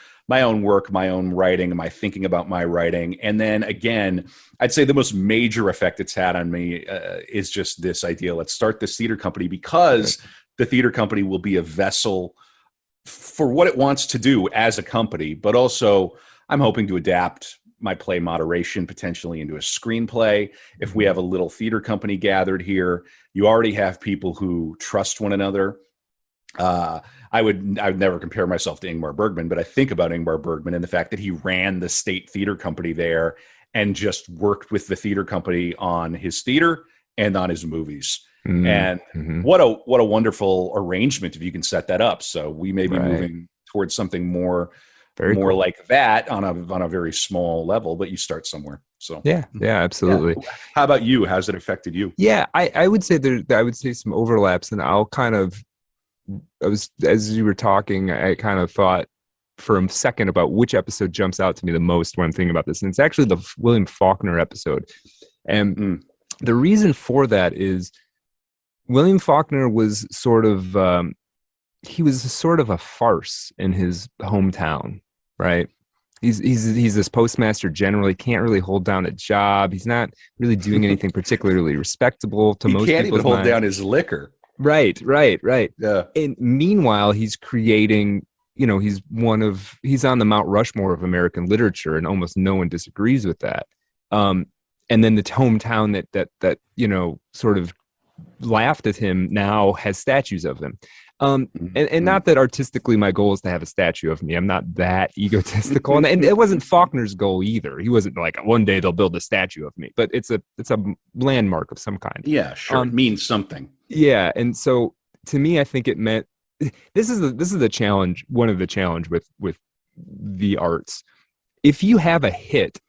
work, my own writing, my thinking about my writing. And then again, I'd say the most major effect it's had on me is just this idea. Let's start this theater company, because the theater company will be a vessel for what it wants to do as a company, but also I'm hoping to adapt my play Moderation potentially into a screenplay. If we have a little theater company gathered here, you already have people who trust one another. I would never compare myself to Ingmar Bergman, but I think about Ingmar Bergman and the fact that he ran the state theater company there and just worked with the theater company on his theater and on his movies. And what a wonderful arrangement if you can set that up. So we may be moving towards something more cool, like that on a very small level, but you start somewhere. So yeah, absolutely. Yeah. How about you? How's it affected you? Yeah, I would say I would say some overlaps, and as you were talking, I kind of thought for a second about which episode jumps out to me the most when thinking about this, and it's actually the William Faulkner episode. And the reason for that is William Faulkner was sort of a farce in his hometown, right? He's this postmaster general. He can't really hold down a job. He's not really doing anything particularly respectable to most people. He can't even hold down his liquor. Right. Yeah. And meanwhile, he's creating, he's on the Mount Rushmore of American literature, and almost no one disagrees with that. And then the hometown that sort of laughed at him now has statues of him. And not that artistically my goal is to have a statue of me. I'm not that egotistical. and it wasn't Faulkner's goal either. He wasn't like, one day they'll build a statue of me, but it's a landmark of some kind. Yeah, sure. It means something. Yeah. And so to me, I think it meant, this is the challenge. One of the challenge with the arts. If you have a hit,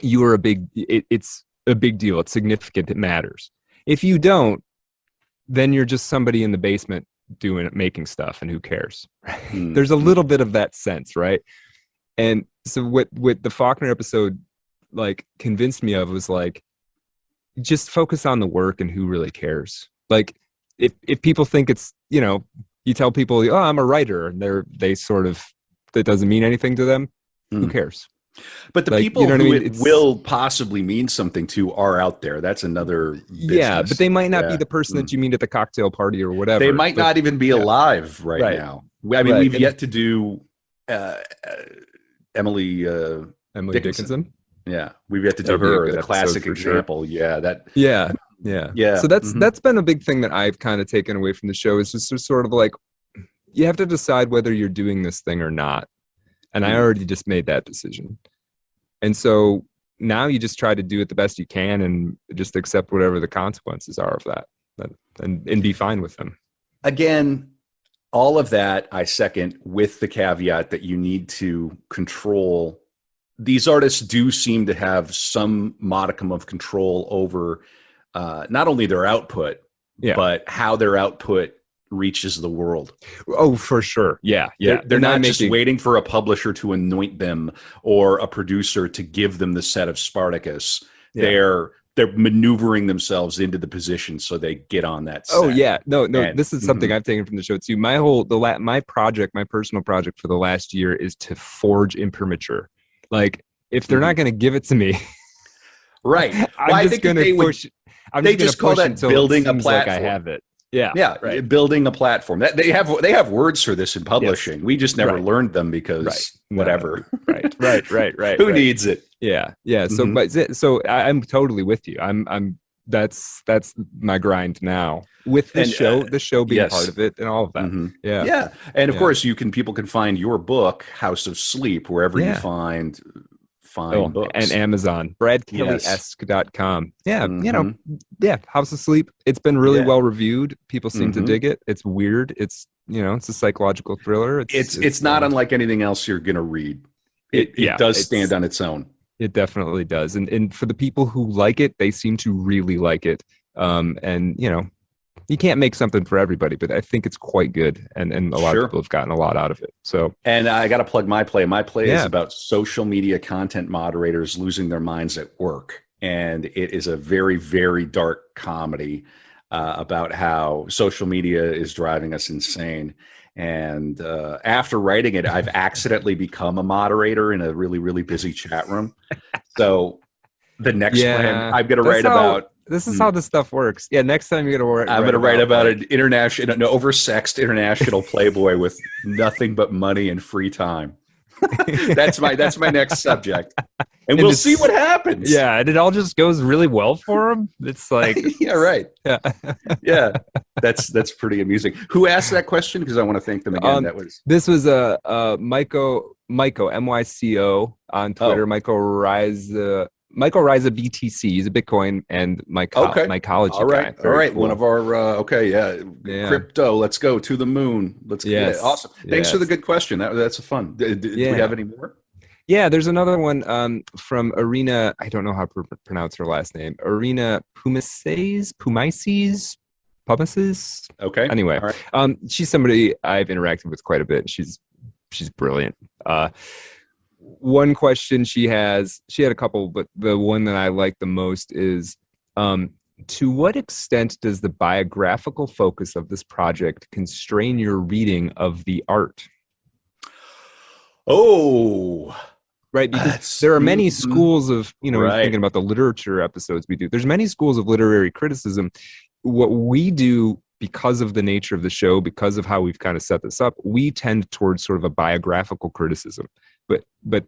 it's a big deal. It's significant. It matters. If you don't, then you're just somebody in the basement making stuff, and who cares? There's a little bit of that sense, right? And so what the Faulkner episode like convinced me of was like, just focus on the work and who really cares. Like if people think it's, you tell people, oh, I'm a writer, and they sort of, that doesn't mean anything to them. Who cares? But the people who it will possibly mean something to are out there. That's another business. Yeah, but they might not be the person that you meet at the cocktail party or whatever. They might not even be alive right now. I mean, we've yet to do Emily Dickinson. Yeah, we've yet to do her, the classic example. Sure. Yeah. So that's been a big thing that I've kind of taken away from the show, is just sort of like, you have to decide whether you're doing this thing or not. And I already just made that decision. And so now you just try to do it the best you can and just accept whatever the consequences are of that and be fine with them. Again, all of that I second, with the caveat that you need to control. These artists do seem to have some modicum of control over not only their output, but how their output reaches the world. Oh, for sure. Yeah. They're not just waiting for a publisher to anoint them or a producer to give them the set of Spartacus. They're maneuvering themselves into the position so they get on that set. Oh yeah. No, this is something I've taken from the show too. My personal project for the last year is to forge imprimatur. Like, if they're not going to give it to me, right. I'm just going to push. They just call that building a platform. Like I have it. Yeah, right. Building a platform. They have words for this in publishing. Yes. We just never learned them because whatever. Right. Who needs it? Yeah. So I'm totally with you. That's my grind now with the show being part of it and all of that. Yeah. And of course, people can find your book, House of Sleep, wherever you find books. And Amazon, bradkellyesque.com. House of Sleep. It's been really well reviewed. People seem to dig it. It's weird. It's it's a psychological thriller. It's not unlike anything else you're gonna read. It does stand on its own. It definitely does. And for the people who like it, they seem to really like it. And you can't make something for everybody, but I think it's quite good. And a lot of people have gotten a lot out of it. So, and I got to plug my play. My play is about social media content moderators losing their minds at work. And it is a very, very dark comedy about how social media is driving us insane. And after writing it, I've accidentally become a moderator in a really, really busy chat room. So the next plan I'm going to write about. This is how this stuff works. Yeah, next time you're going to I'm going to write about an oversexed international playboy with nothing but money and free time. That's my next subject. And we'll see what happens. Yeah, and it all just goes really well for him. It's like yeah, right. Yeah. That's pretty amusing. Who asked that question? Because I want to thank them again. This was Myco MYCO on Twitter. Michael Riza BTC. He's a Bitcoin and mycology guy. All right. Cool. One of our crypto. Let's go to the moon. Let's get awesome. Thanks for the good question. That's fun. Do we have any more? Yeah, there's another one from Arena. I don't know how to pronounce her last name. Arena Pumices. Okay. Anyway, she's somebody I've interacted with quite a bit. She's brilliant. One question she had a couple, but the one that I like the most is, to what extent does the biographical focus of this project constrain your reading of the art? Oh, right. Because there are many schools of, thinking about the literature episodes we do, there's many schools of literary criticism. What we do, because of the nature of the show, because of how we've kind of set this up, we tend towards sort of a biographical criticism. But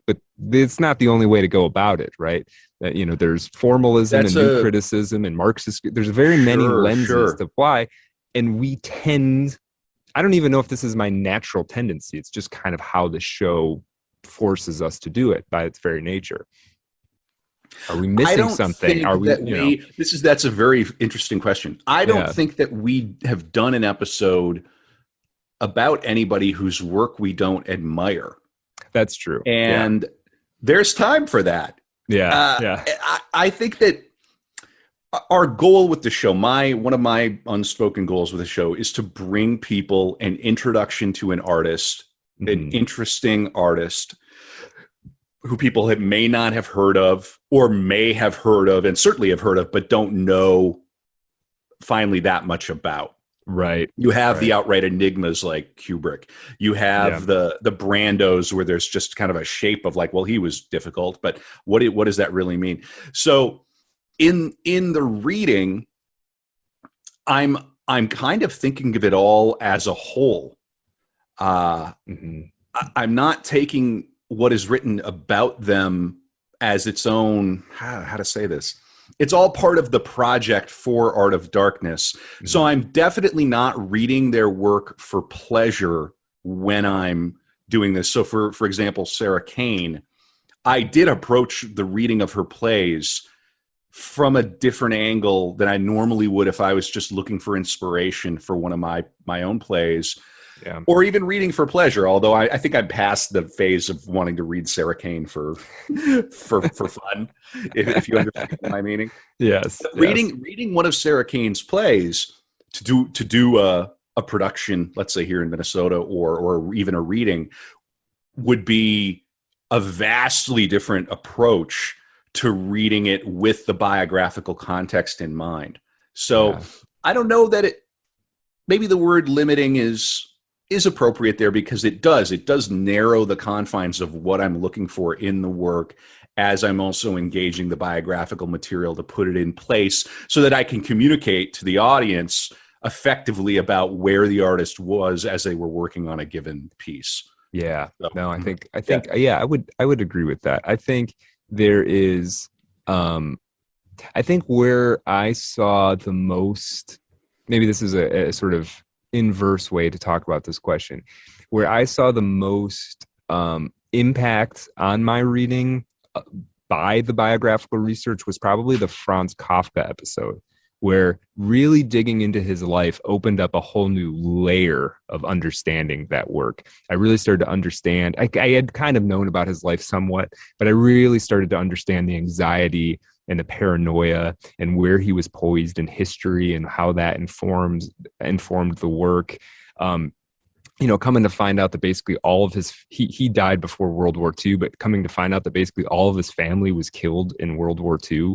it's not the only way to go about it, right? There's formalism and new criticism and Marxist. There's very many lenses to apply, and we tend. I don't even know if this is my natural tendency. It's just kind of how the show forces us to do it by its very nature. Are we missing something? Are we? That's a very interesting question. I don't think that we have done an episode about anybody whose work we don't admire. That's true. And there's time for that. Yeah. I think that our goal with the show, one of my unspoken goals with the show, is to bring people an introduction to an artist, an interesting artist who people may not have heard of or may have heard of and certainly have heard of, but don't know finally that much about. Right. You have the outright enigmas like Kubrick. You have the Brandos where there's just kind of a shape of like, well, he was difficult, but what does that really mean? So in the reading, I'm kind of thinking of it all as a whole. I'm not taking what is written about them as its own, how to say this. It's all part of the project for Art of Darkness. So I'm definitely not reading their work for pleasure when I'm doing this. So for example, Sarah Kane, I did approach the reading of her plays from a different angle than I normally would if I was just looking for inspiration for one of my own plays. Yeah. Or even reading for pleasure, although I think I'm past the phase of wanting to read Sarah Kane for fun, if you understand my meaning. Yes. Reading one of Sarah Kane's plays to do a production, let's say here in Minnesota, or even a reading, would be a vastly different approach to reading it with the biographical context in mind. So I don't know that maybe the word limiting is appropriate there, because it does narrow the confines of what I'm looking for in the work, as I'm also engaging the biographical material to put it in place so that I can communicate to the audience effectively about where the artist was as they were working on a given piece. Yeah. So, no, I think I would agree with that. I think there is I think where I saw the most, maybe this is a sort of inverse way to talk about this question, where I saw the most impact on my reading by the biographical research was probably the Franz Kafka episode. where really digging into his life opened up a whole new layer of understanding that work. I really started to understand, I had kind of known about his life somewhat, but I really started to understand the anxiety and the paranoia and where he was poised in history and how that informed the work. Coming to find out that basically all of he died before World War II, but coming to find out that basically all of his family was killed in World War II,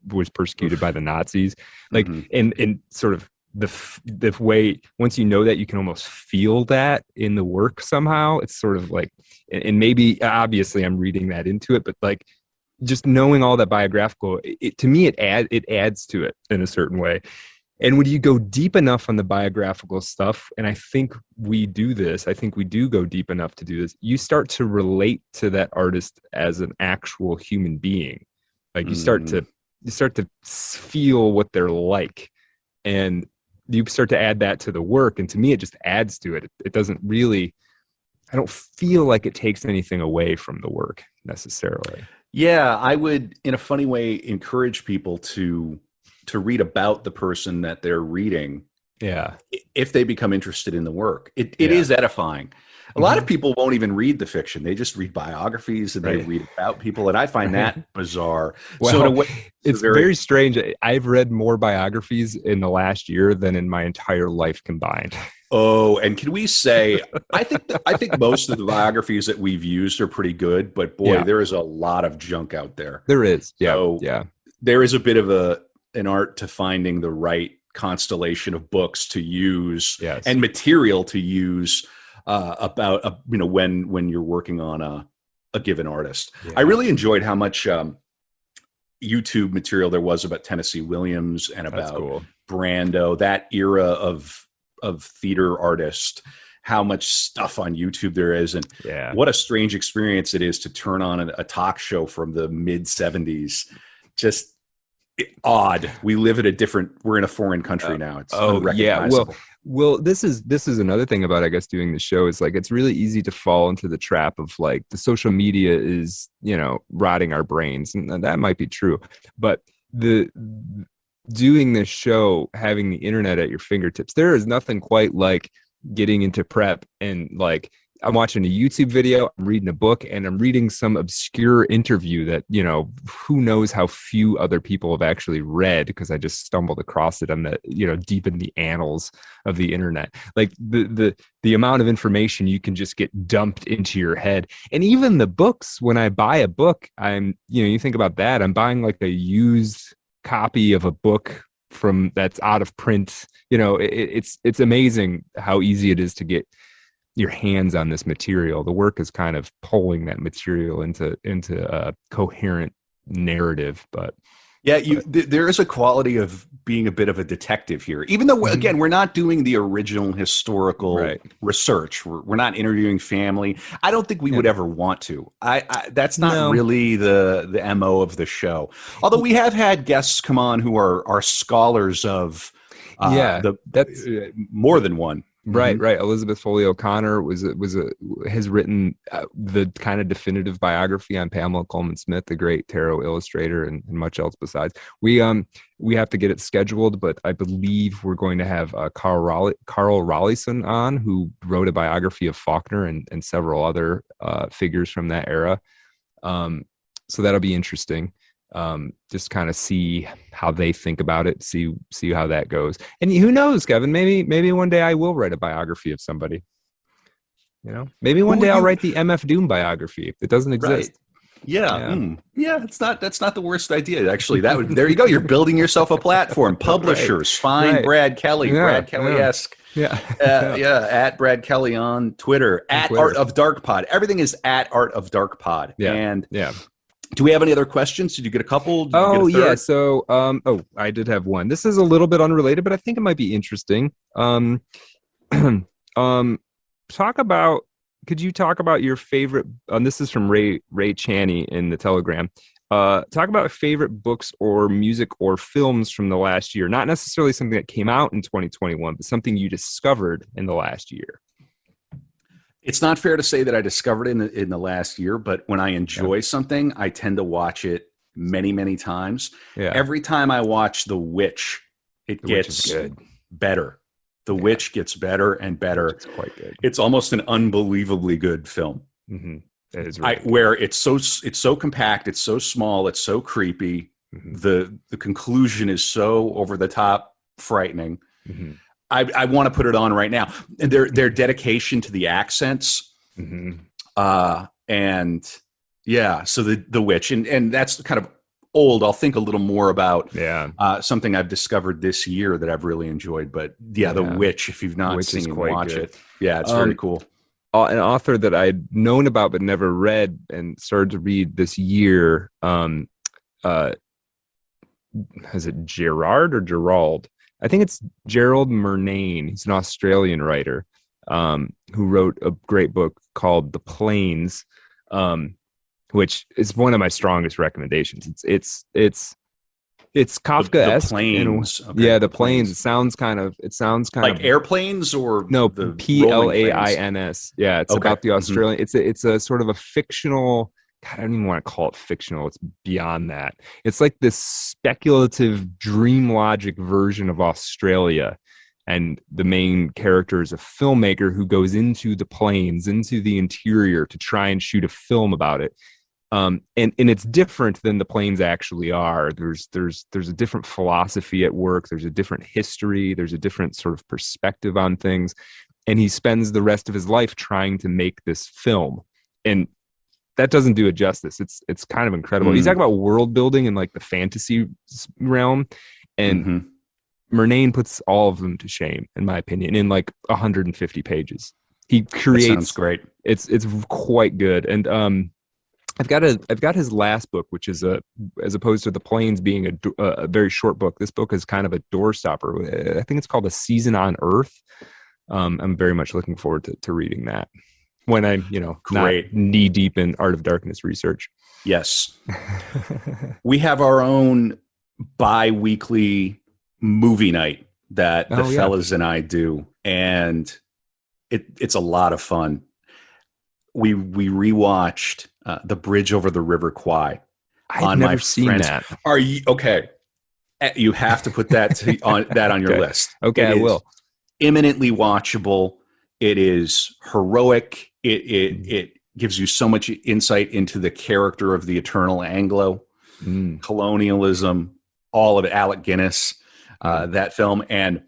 was persecuted by the Nazis. Like, and sort of the way, once you know that, you can almost feel that in the work somehow. It's sort of like, and maybe obviously I'm reading that into it, but like just knowing all that biographical, to me, it adds to it in a certain way. And when you go deep enough on the biographical stuff, and I think we do go deep enough to do this, you start to relate to that artist as an actual human being. Like you start to feel what they're like, and you start to add that to the work. And to me, it just adds to it. It doesn't really, I don't feel like it takes anything away from the work necessarily. Yeah, I would, in a funny way, encourage people to read about the person that they're reading. Yeah. If they become interested in the work, it is edifying. A lot of people won't even read the fiction. They just read biographies and they read about people. And I find that bizarre. Well, so it's very strange. I've read more biographies in the last year than in my entire life combined. Oh, and can we say, I think most of the biographies that we've used are pretty good, but boy, there is a lot of junk out there. There is. Yeah. So there is a bit of an art to finding the right constellation of books to use and material to use about when you're working on a given artist. I really enjoyed how much YouTube material there was about Tennessee Williams and about Brando, that era of theater artist, how much stuff on YouTube there is, and what a strange experience it is to turn on a talk show from the mid 70s. Just odd. We live at we're in a foreign country now. It's unrecognizable. Well, this is another thing about, I guess, doing the show is like, it's really easy to fall into the trap of like the social media is, rotting our brains. And that might be true, but doing this show, having the internet at your fingertips, there is nothing quite like getting into prep and like, I'm watching a YouTube video, I'm reading a book, and I'm reading some obscure interview that, who knows how few other people have actually read, because I just stumbled across it on the, deep in the annals of the internet. Like the amount of information you can just get dumped into your head. And even the books, when I buy a book, you think about that, I'm buying like a used copy of a book that's out of print. It's amazing how easy it is to get your hands on this material. The work is kind of pulling that material into a coherent narrative. But there is a quality of being a bit of a detective here, even though again, we're not doing the original historical research. We're not interviewing family. I don't think we would ever want to. That's not really the MO of the show. Although we have had guests come on who are scholars of that's more than one. Right. Elizabeth Foley O'Connor has written the kind of definitive biography on Pamela Coleman Smith, the great tarot illustrator, and much else besides. We have to get it scheduled, but I believe we're going to have Carl Rollison on, who wrote a biography of Faulkner and several other figures from that era. So that'll be interesting. Just kind of see how they think about it, see how that goes. And who knows, Kevin, maybe one day I will write a biography of somebody. Maybe one day I'll write the MF Doom biography. It doesn't exist. Right. That's not the worst idea, actually. There you go. You're building yourself a platform. Publishers, find Brad Kelly, Brad Kelly-esque. At Brad Kelly on Twitter, at Art of Dark Pod. Everything is at Art of Dark Pod. Do we have any other questions? Did you get a couple? So, I did have one. This is a little bit unrelated, but I think it might be interesting. Could you talk about your favorite? This is from Ray Chaney in the Telegram. Talk about favorite books or music or films from the last year. Not necessarily something that came out in 2021, but something you discovered in the last year. It's not fair to say that I discovered it in the last year, but when I enjoy something, I tend to watch it many, many times. Every time I watch The Witch, It The Witch gets is good. better. The Witch gets better and better. It's quite good. It's almost an unbelievably good film. Mm-hmm. It is really where it's so compact, it's so small, it's so creepy. Mm-hmm. The conclusion is so over the top frightening. Mm-hmm. I want to put it on right now. And their dedication to the accents, mm-hmm. And yeah, so the Witch, and that's kind of old. I'll think a little more about something I've discovered this year that I've really enjoyed. But The Witch, if you've not seen it, watch it. Yeah, it's very cool. An author that I'd known about but never read and started to read this year, is it Gerard or Gerald? I think it's Gerald Murnane. He's an Australian writer who wrote a great book called The Plains, which is one of my strongest recommendations. It's Kafkaesque. The Plains. The Plains. It sounds kind of like airplanes, or no, Plains. Yeah, it's about the Australian. Mm-hmm. It's a sort of a fictional. God, I don't even want to call it fictional. It's beyond that. It's like this speculative dream logic version of Australia. And the main character is a filmmaker who goes into the plains, into the interior to try and shoot a film about it. And it's different than the plains actually are. There's a different philosophy at work. There's a different history. There's a different sort of perspective on things. And he spends the rest of his life trying to make this film. And that doesn't do it justice. It's kind of incredible. He's talking about world building in like the fantasy realm, and Murnane puts all of them to shame, in my opinion, in like 150 pages. He creates. That sounds great. It's quite good, and I've got his last book, which is as opposed to The Plains being a very short book. This book is kind of a doorstopper. I think it's called A Season on Earth. I'm very much looking forward to reading that when I'm, not knee deep in Art of Darkness research. Yes. We have our own bi-weekly movie night that the fellas and I do. And it's a lot of fun. We rewatched The Bridge Over the River Kwai. I've never seen that. Are you okay? You have to put that on your list. Okay, I will. Eminently watchable. It is heroic. It gives you so much insight into the character of the Eternal Anglo, colonialism, all of it. Alec Guinness, that film, and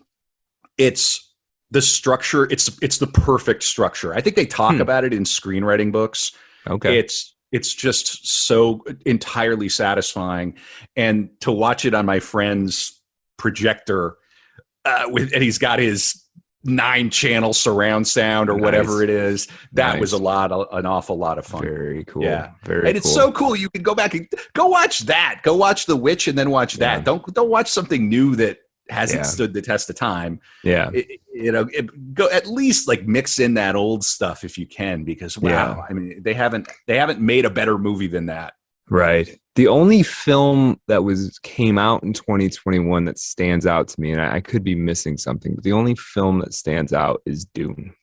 it's the structure. It's the perfect structure. I think they talk about it in screenwriting books. Okay, it's just so entirely satisfying, and to watch it on my friend's projector, and he's got his 9-channel surround sound or whatever it is. That was an awful lot of fun. Very cool. Yeah, very. And it's so cool. You can go back and go watch that. Go watch The Witch and then watch that. Don't watch something new that hasn't stood the test of time. Yeah, go at least like mix in that old stuff if you can, because I mean they haven't made a better movie than that. Right. The only film that came out in 2021 that stands out to me, and I could be missing something, but the only film that stands out is Dune.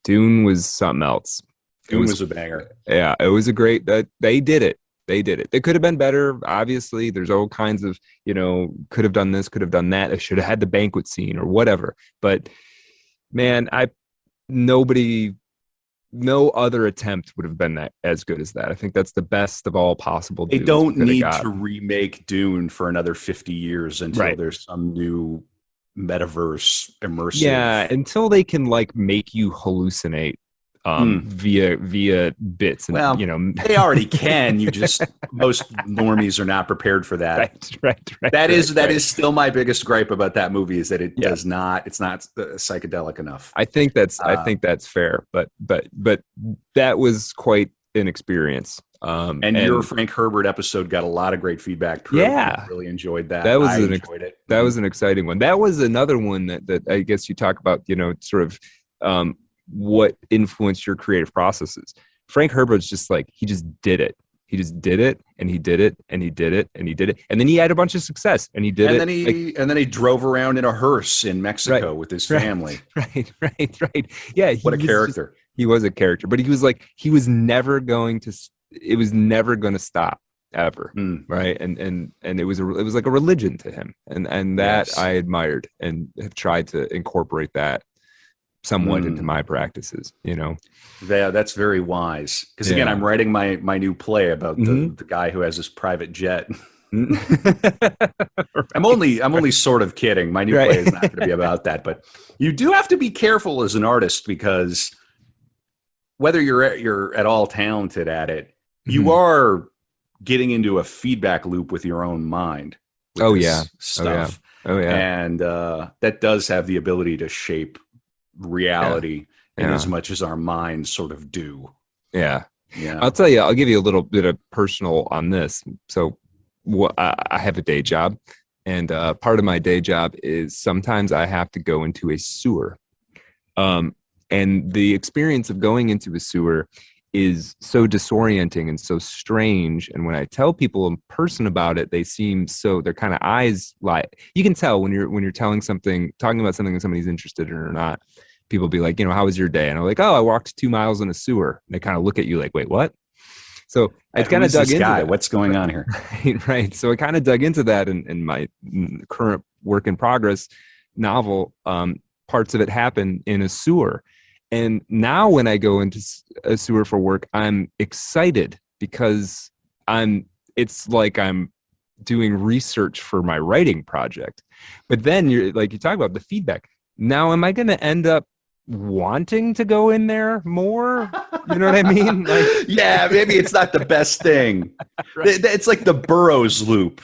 Dune was something else. Dune was a banger. Yeah, it was a great. They did it. It could have been better. Obviously, there's all kinds of, could have done this, could have done that. I should have had the banquet scene or whatever. But man, no other attempt would have been that as good as that. I think that's the best of all possible. They don't need to remake Dune for another 50 years until there's some new metaverse immersive. Yeah, until they can like make you hallucinate via bits. And, they already can. You just most normies are not prepared for that. Right. That is still my biggest gripe about that movie, is that it does not. It's not psychedelic enough. I think that's fair, but that was quite an experience. And your Frank Herbert episode got a lot of great feedback. I really enjoyed that. I enjoyed it. That was an exciting one. That was another one that I guess you talk about. Sort of. What influenced your creative processes. Frank Herbert's just like, he just did it. He just did it, and he did it, and he did it, and he did it. And then he had a bunch of success, and he did it. And then he drove around in a hearse in Mexico with his family. Right. Yeah. What a character. He was a character, but he was never going to, it was never going to stop. ever, right? And it was like a religion to him, and that I admired and have tried to incorporate that somewhat into my practices. Yeah, that's very wise. Because again, I'm writing my new play about the guy who has this private jet. I'm only sort of kidding. My new play is not going to be about that, but you do have to be careful as an artist, because whether you're at all talented at it, you are getting into a feedback loop with your own mind. Stuff. And that does have the ability to shape reality in as much as our minds sort of do. Yeah. I'll tell you, I'll give you a little bit of personal on this. So I have a day job, and part of my day job is sometimes I have to go into a sewer. And the experience of going into a sewer is so disorienting and so strange. And when I tell people in person about it, their kind of eyes like, you can tell when you're talking about something that somebody's interested in or not. People be like, how was your day? And I'm like, oh, I walked 2 miles in a sewer. And they kind of look at you like, wait, what? So I kind of dug into that. What's going on here? Right. So I kind of dug into that in my current work in progress novel. Parts of it happen in a sewer. And now when I go into a sewer for work, I'm excited because it's like I'm doing research for my writing project. But then you talk about the feedback. Now, am I going to end up wanting to go in there more? You know what I mean? Yeah, maybe it's not the best thing. Right. It's like the Burroughs loop.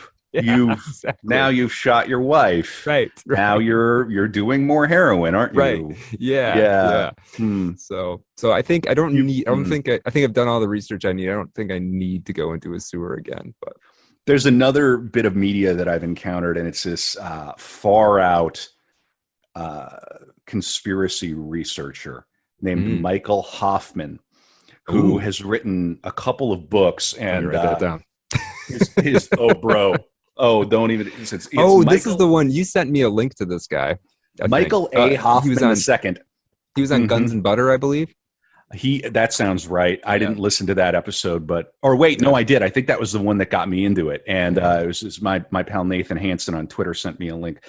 Now you've shot your wife. Right. Now you're doing more heroin, aren't you? Right. Yeah. So I think I think I've done all the research I need. I don't think I need to go into a sewer again. But there's another bit of media that I've encountered, and it's this far out conspiracy researcher named Michael Hoffman, who has written a couple of books. And write that down. Don't even. It's this is the one you sent me a link to. This guy, Michael A. Hoffman II. He was on Guns and Butter, I believe. That sounds right. I didn't listen to that episode, no, I did. I think that was the one that got me into it. And it was my pal Nathan Hansen on Twitter sent me a link.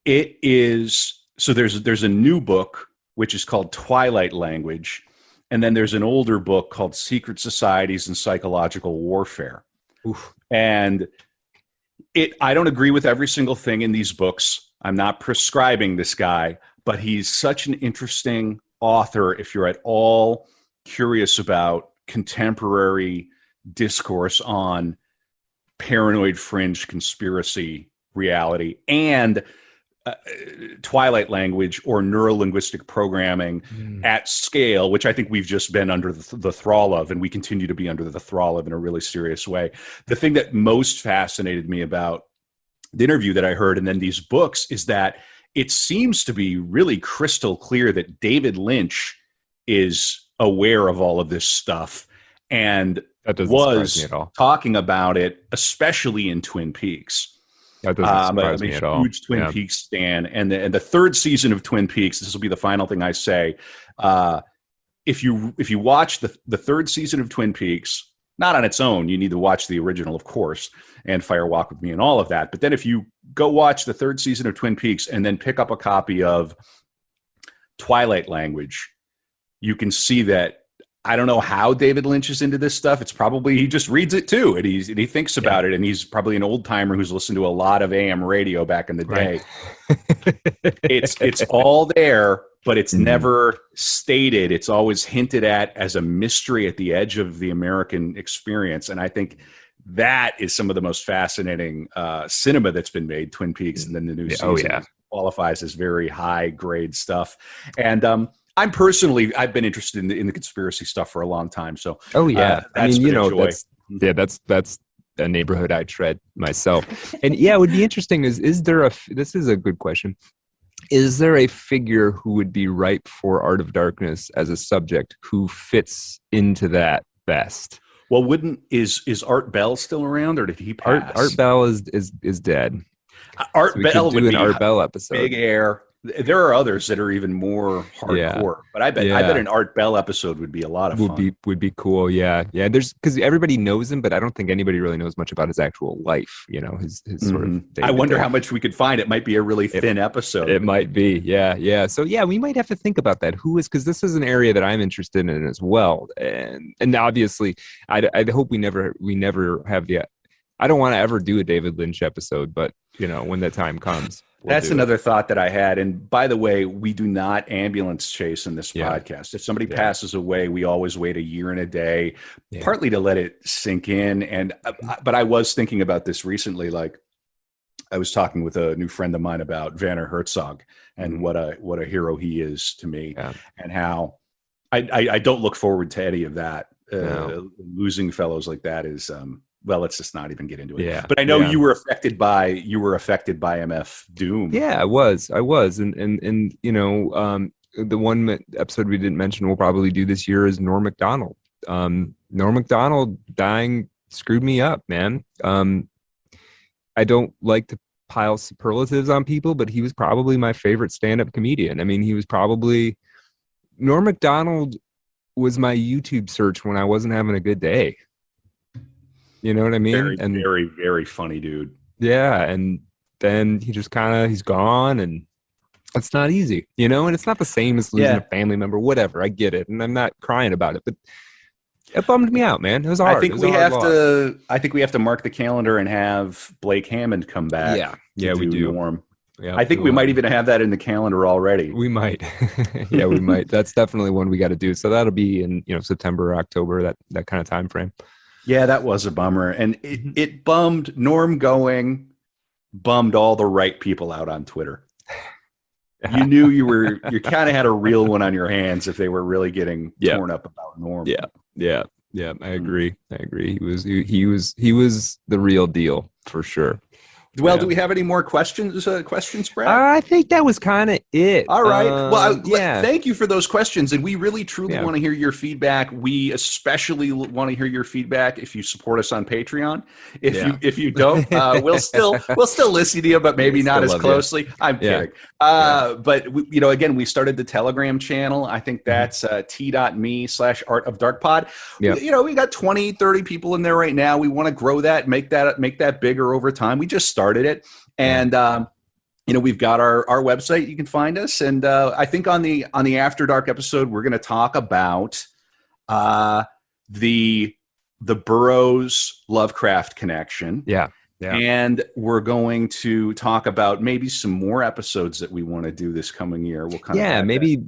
It is, so there's a new book which is called Twilight Language, and then there's an older book called Secret Societies and Psychological Warfare. Oof. And I don't agree with every single thing in these books. I'm not prescribing this guy, but he's such an interesting author if you're at all curious about contemporary discourse on paranoid fringe conspiracy reality and Twilight language or neurolinguistic programming at scale, which I think we've just been under the thrall of, and we continue to be under the thrall of in a really serious way. The thing that most fascinated me about the interview that I heard and then these books is that it seems to be really crystal clear that David Lynch is aware of all of this stuff and was talking about it, especially in Twin Peaks. That doesn't surprise me at all. Huge Twin Peaks stan, and the third season of Twin Peaks. This will be the final thing I say. If you watch the third season of Twin Peaks, not on its own, you need to watch the original, of course, and Fire Walk with Me and all of that. But then if you go watch the third season of Twin Peaks and then pick up a copy of Twilight Language, you can see that. I don't know how David Lynch is into this stuff. It's probably he just reads it too, and he thinks about it, and he's probably an old timer who's listened to a lot of AM radio back in the day. Right. It's all there, but it's never stated. It's always hinted at as a mystery at the edge of the American experience, and I think that is some of the most fascinating cinema that's been made. Twin Peaks, and then the new season qualifies as very high grade stuff, and I've been interested in the conspiracy stuff for a long time. So, that's a neighborhood I tread myself. And it would be interesting. This is a good question. Is there a figure who would be ripe for Art of Darkness as a subject who fits into that best? Well, is Art Bell still around, or did he pass? Art Bell is dead. Art Bell would be an Art Bell episode. Big Air. There are others that are even more hardcore, but I bet an Art Bell episode would be a lot of fun. Would be cool. Yeah. There's because everybody knows him, but I don't think anybody really knows much about his actual life. His sort of. I wonder how much we could find. It might be a really thin episode. It might be. Yeah. So we might have to think about that. Who is, because this is an area that I'm interested in as well, and obviously I hope we never have the. I don't want to ever do a David Lynch episode, but when that time comes. That's another thought that I had. And by the way, we do not ambulance chase in this podcast. If somebody passes away, we always wait a year and a day, partly to let it sink in. And but I was thinking about this recently. Like, I was talking with a new friend of mine about Werner Herzog and what a hero he is to me, and how I don't look forward to any of that. Losing fellows like that is. Well, let's just not even get into it. Yeah, but I know you were affected by MF Doom. Yeah, I was, and the one episode we didn't mention we'll probably do this year is Norma Mcdonald. Norma Mcdonald dying screwed me up, man. I don't like to pile superlatives on people, but he was probably my favorite stand-up comedian. I mean, Norma Mcdonald was my YouTube search when I wasn't having a good day. You know what I mean? Very, very funny dude. Yeah, and then he just he's gone, and it's not easy, and it's not the same as losing a family member, whatever. I get it, and I'm not crying about it, but it bummed me out, man. It was hard. I think we have to mark the calendar and have Blake Hammond come back. Yeah, we do. Norm. Yeah, I think we might even have that in the calendar already. We might. Yeah, we might. That's definitely one we got to do. So that'll be in September or October, that kind of time frame. Yeah, that was a bummer. And it bummed Norm bummed all the right people out on Twitter. You knew you kind of had a real one on your hands if they were really getting torn up about Norm. Yeah. I agree. He was the real deal for sure. Well, do we have any more questions, Brad? I think that was kind of it. All right. Thank you for those questions. And we really, truly want to hear your feedback. We especially want to hear your feedback if you support us on Patreon. If you don't, we'll still listen to you, but maybe not as closely. I'm kidding. But again, we started the Telegram channel. I think that's t.me/artofdarkpod. We got 20, 30 people in there right now. We want to grow that, make that bigger over time. We just started it, and we've got our website. You can find us, and I think on the After Dark episode, we're going to talk about the Burroughs Lovecraft connection. Yeah. And we're going to talk about maybe some more episodes that we want to do this coming year. We'll maybe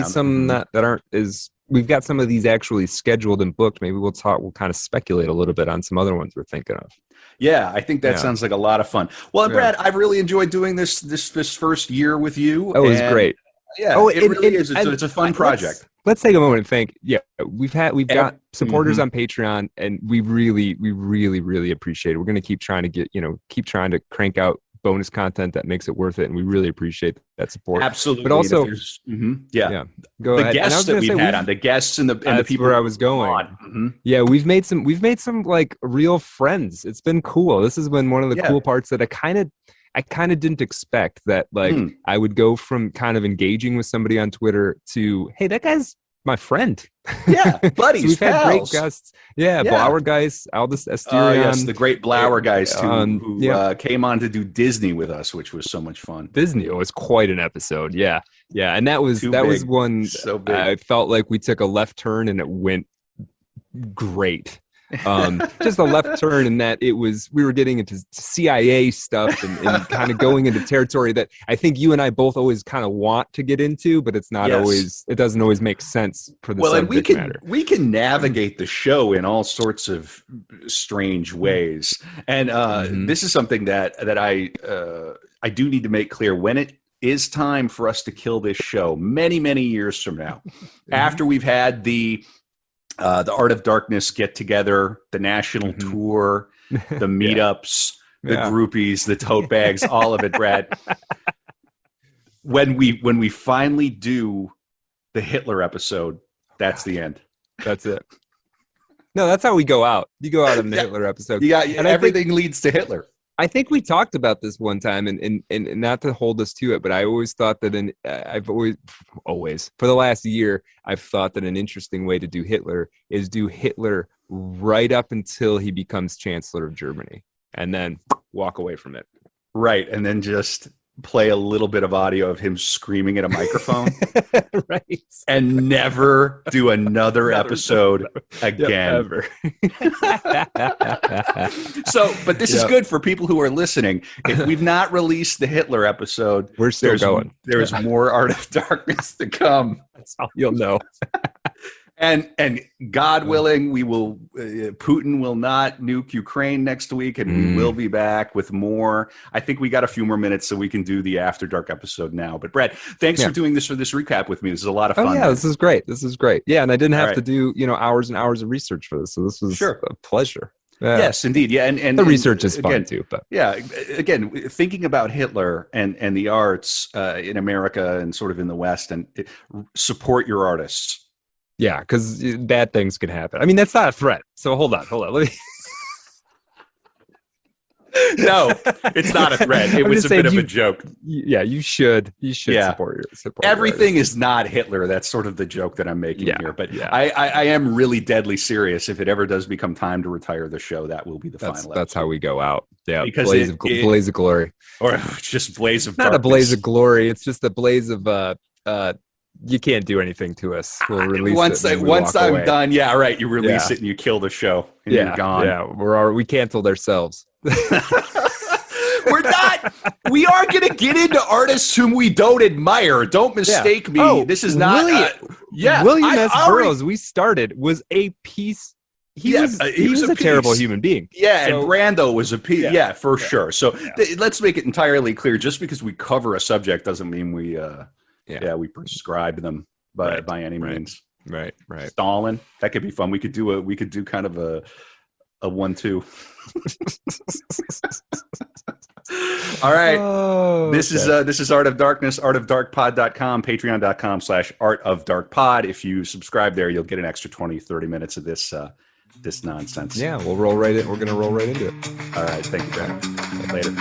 some that aren't as. We've got some of these actually scheduled and booked. Maybe we'll kind of speculate a little bit on some other ones we're thinking of. Yeah, I think that sounds like a lot of fun. Well, Brad, I've really enjoyed doing this first year with you. Oh, it was great. Yeah, it really is. It's a fun project. Let's take a moment and thank. Yeah, we've got supporters on Patreon, and we really, really appreciate it. We're going to keep trying to crank out bonus content that makes it worth it, and we really appreciate that support. Absolutely. But also, go ahead. The guests that we've had on, the guests and the people where I was going. Yeah, we've made some like real friends. It's been cool. This has been one of the cool parts that I kind of didn't expect, that I would go from kind of engaging with somebody on Twitter to, hey, that guy's my friend. Yeah, buddies. So we've had great guests. Yeah, Blauer guys, Aldous Asterion. Yes, the great Blauer guys who came on to do Disney with us, which was so much fun. Disney was quite an episode. Yeah, and that was one. So big. I felt like we took a left turn and it went great. Just a left turn in that we were getting into CIA stuff and kind of going into territory that I think you and I both always kind of want to get into, but it's not always, it doesn't always make sense for the subject matter. We can navigate the show in all sorts of strange ways. And this is something that I do need to make clear. When it is time for us to kill this show, many, many years from now, after we've had the Art of Darkness get together, the national tour, the meetups, the groupies, the tote bags, all of it, Brad. When we finally do the Hitler episode, that's the end. That's it. No, that's how we go out. You go out in the Hitler episode. And everything leads to Hitler. I think we talked about this one time, and not to hold us to it, but I always thought that I've always for the last year, I've thought that an interesting way to do Hitler is do Hitler right up until he becomes Chancellor of Germany, and then walk away from it. Right, and then just play a little bit of audio of him screaming at a microphone. Right. And never do another episode again. Ever. So, but this is good for people who are listening. If we've not released the Hitler episode, we're still going. There's more Art of Darkness to come. That's all you'll know. And God willing, we will. Putin will not nuke Ukraine next week, and we will be back with more. I think we got a few more minutes, so we can do the After Dark episode now. But Brett, thanks for doing this recap with me. This is a lot of fun. Oh yeah, this is great. Yeah, and I didn't have to do hours and hours of research for this, so this was a pleasure. Yeah. Yes, indeed. Yeah, and the research is fun too. But again, thinking about Hitler and the arts in America and sort of in the West, and support your artists. Yeah, because bad things can happen. I mean, that's not a threat. So hold on. Let me. No, it's not a threat. It was a bit of a joke. Yeah, you should support everything is not Hitler. That's sort of the joke that I'm making here. But I am really deadly serious. If it ever does become time to retire the show, that will be the final episode. That's how we go out. Yeah, because blaze of glory, or just blaze of not darkness. A blaze of glory. It's just a blaze of you can't do anything to us. We'll release once I'm done. Yeah, right. You release it and you kill the show. And you're gone. Yeah, we canceled ourselves. We're not. We are going to get into artists whom we don't admire. Don't mistake me. This is not. William S. Burroughs. We started was a piece. He was a terrible human being. Yeah, and Brando was a piece. Yeah, for sure. So let's make it entirely clear. Just because we cover a subject doesn't mean we. We prescribe them by any means. Right. Stalin. That could be fun. We could do kind of a 1-2. All right. This is Art of Darkness, artofdarkpod.com, patreon.com/artofdarkpod. If you subscribe there, you'll get an extra 20-30 minutes of this nonsense. Yeah, we'll roll right in. We're going to roll right into it. All right. Thank you, Brad. Later.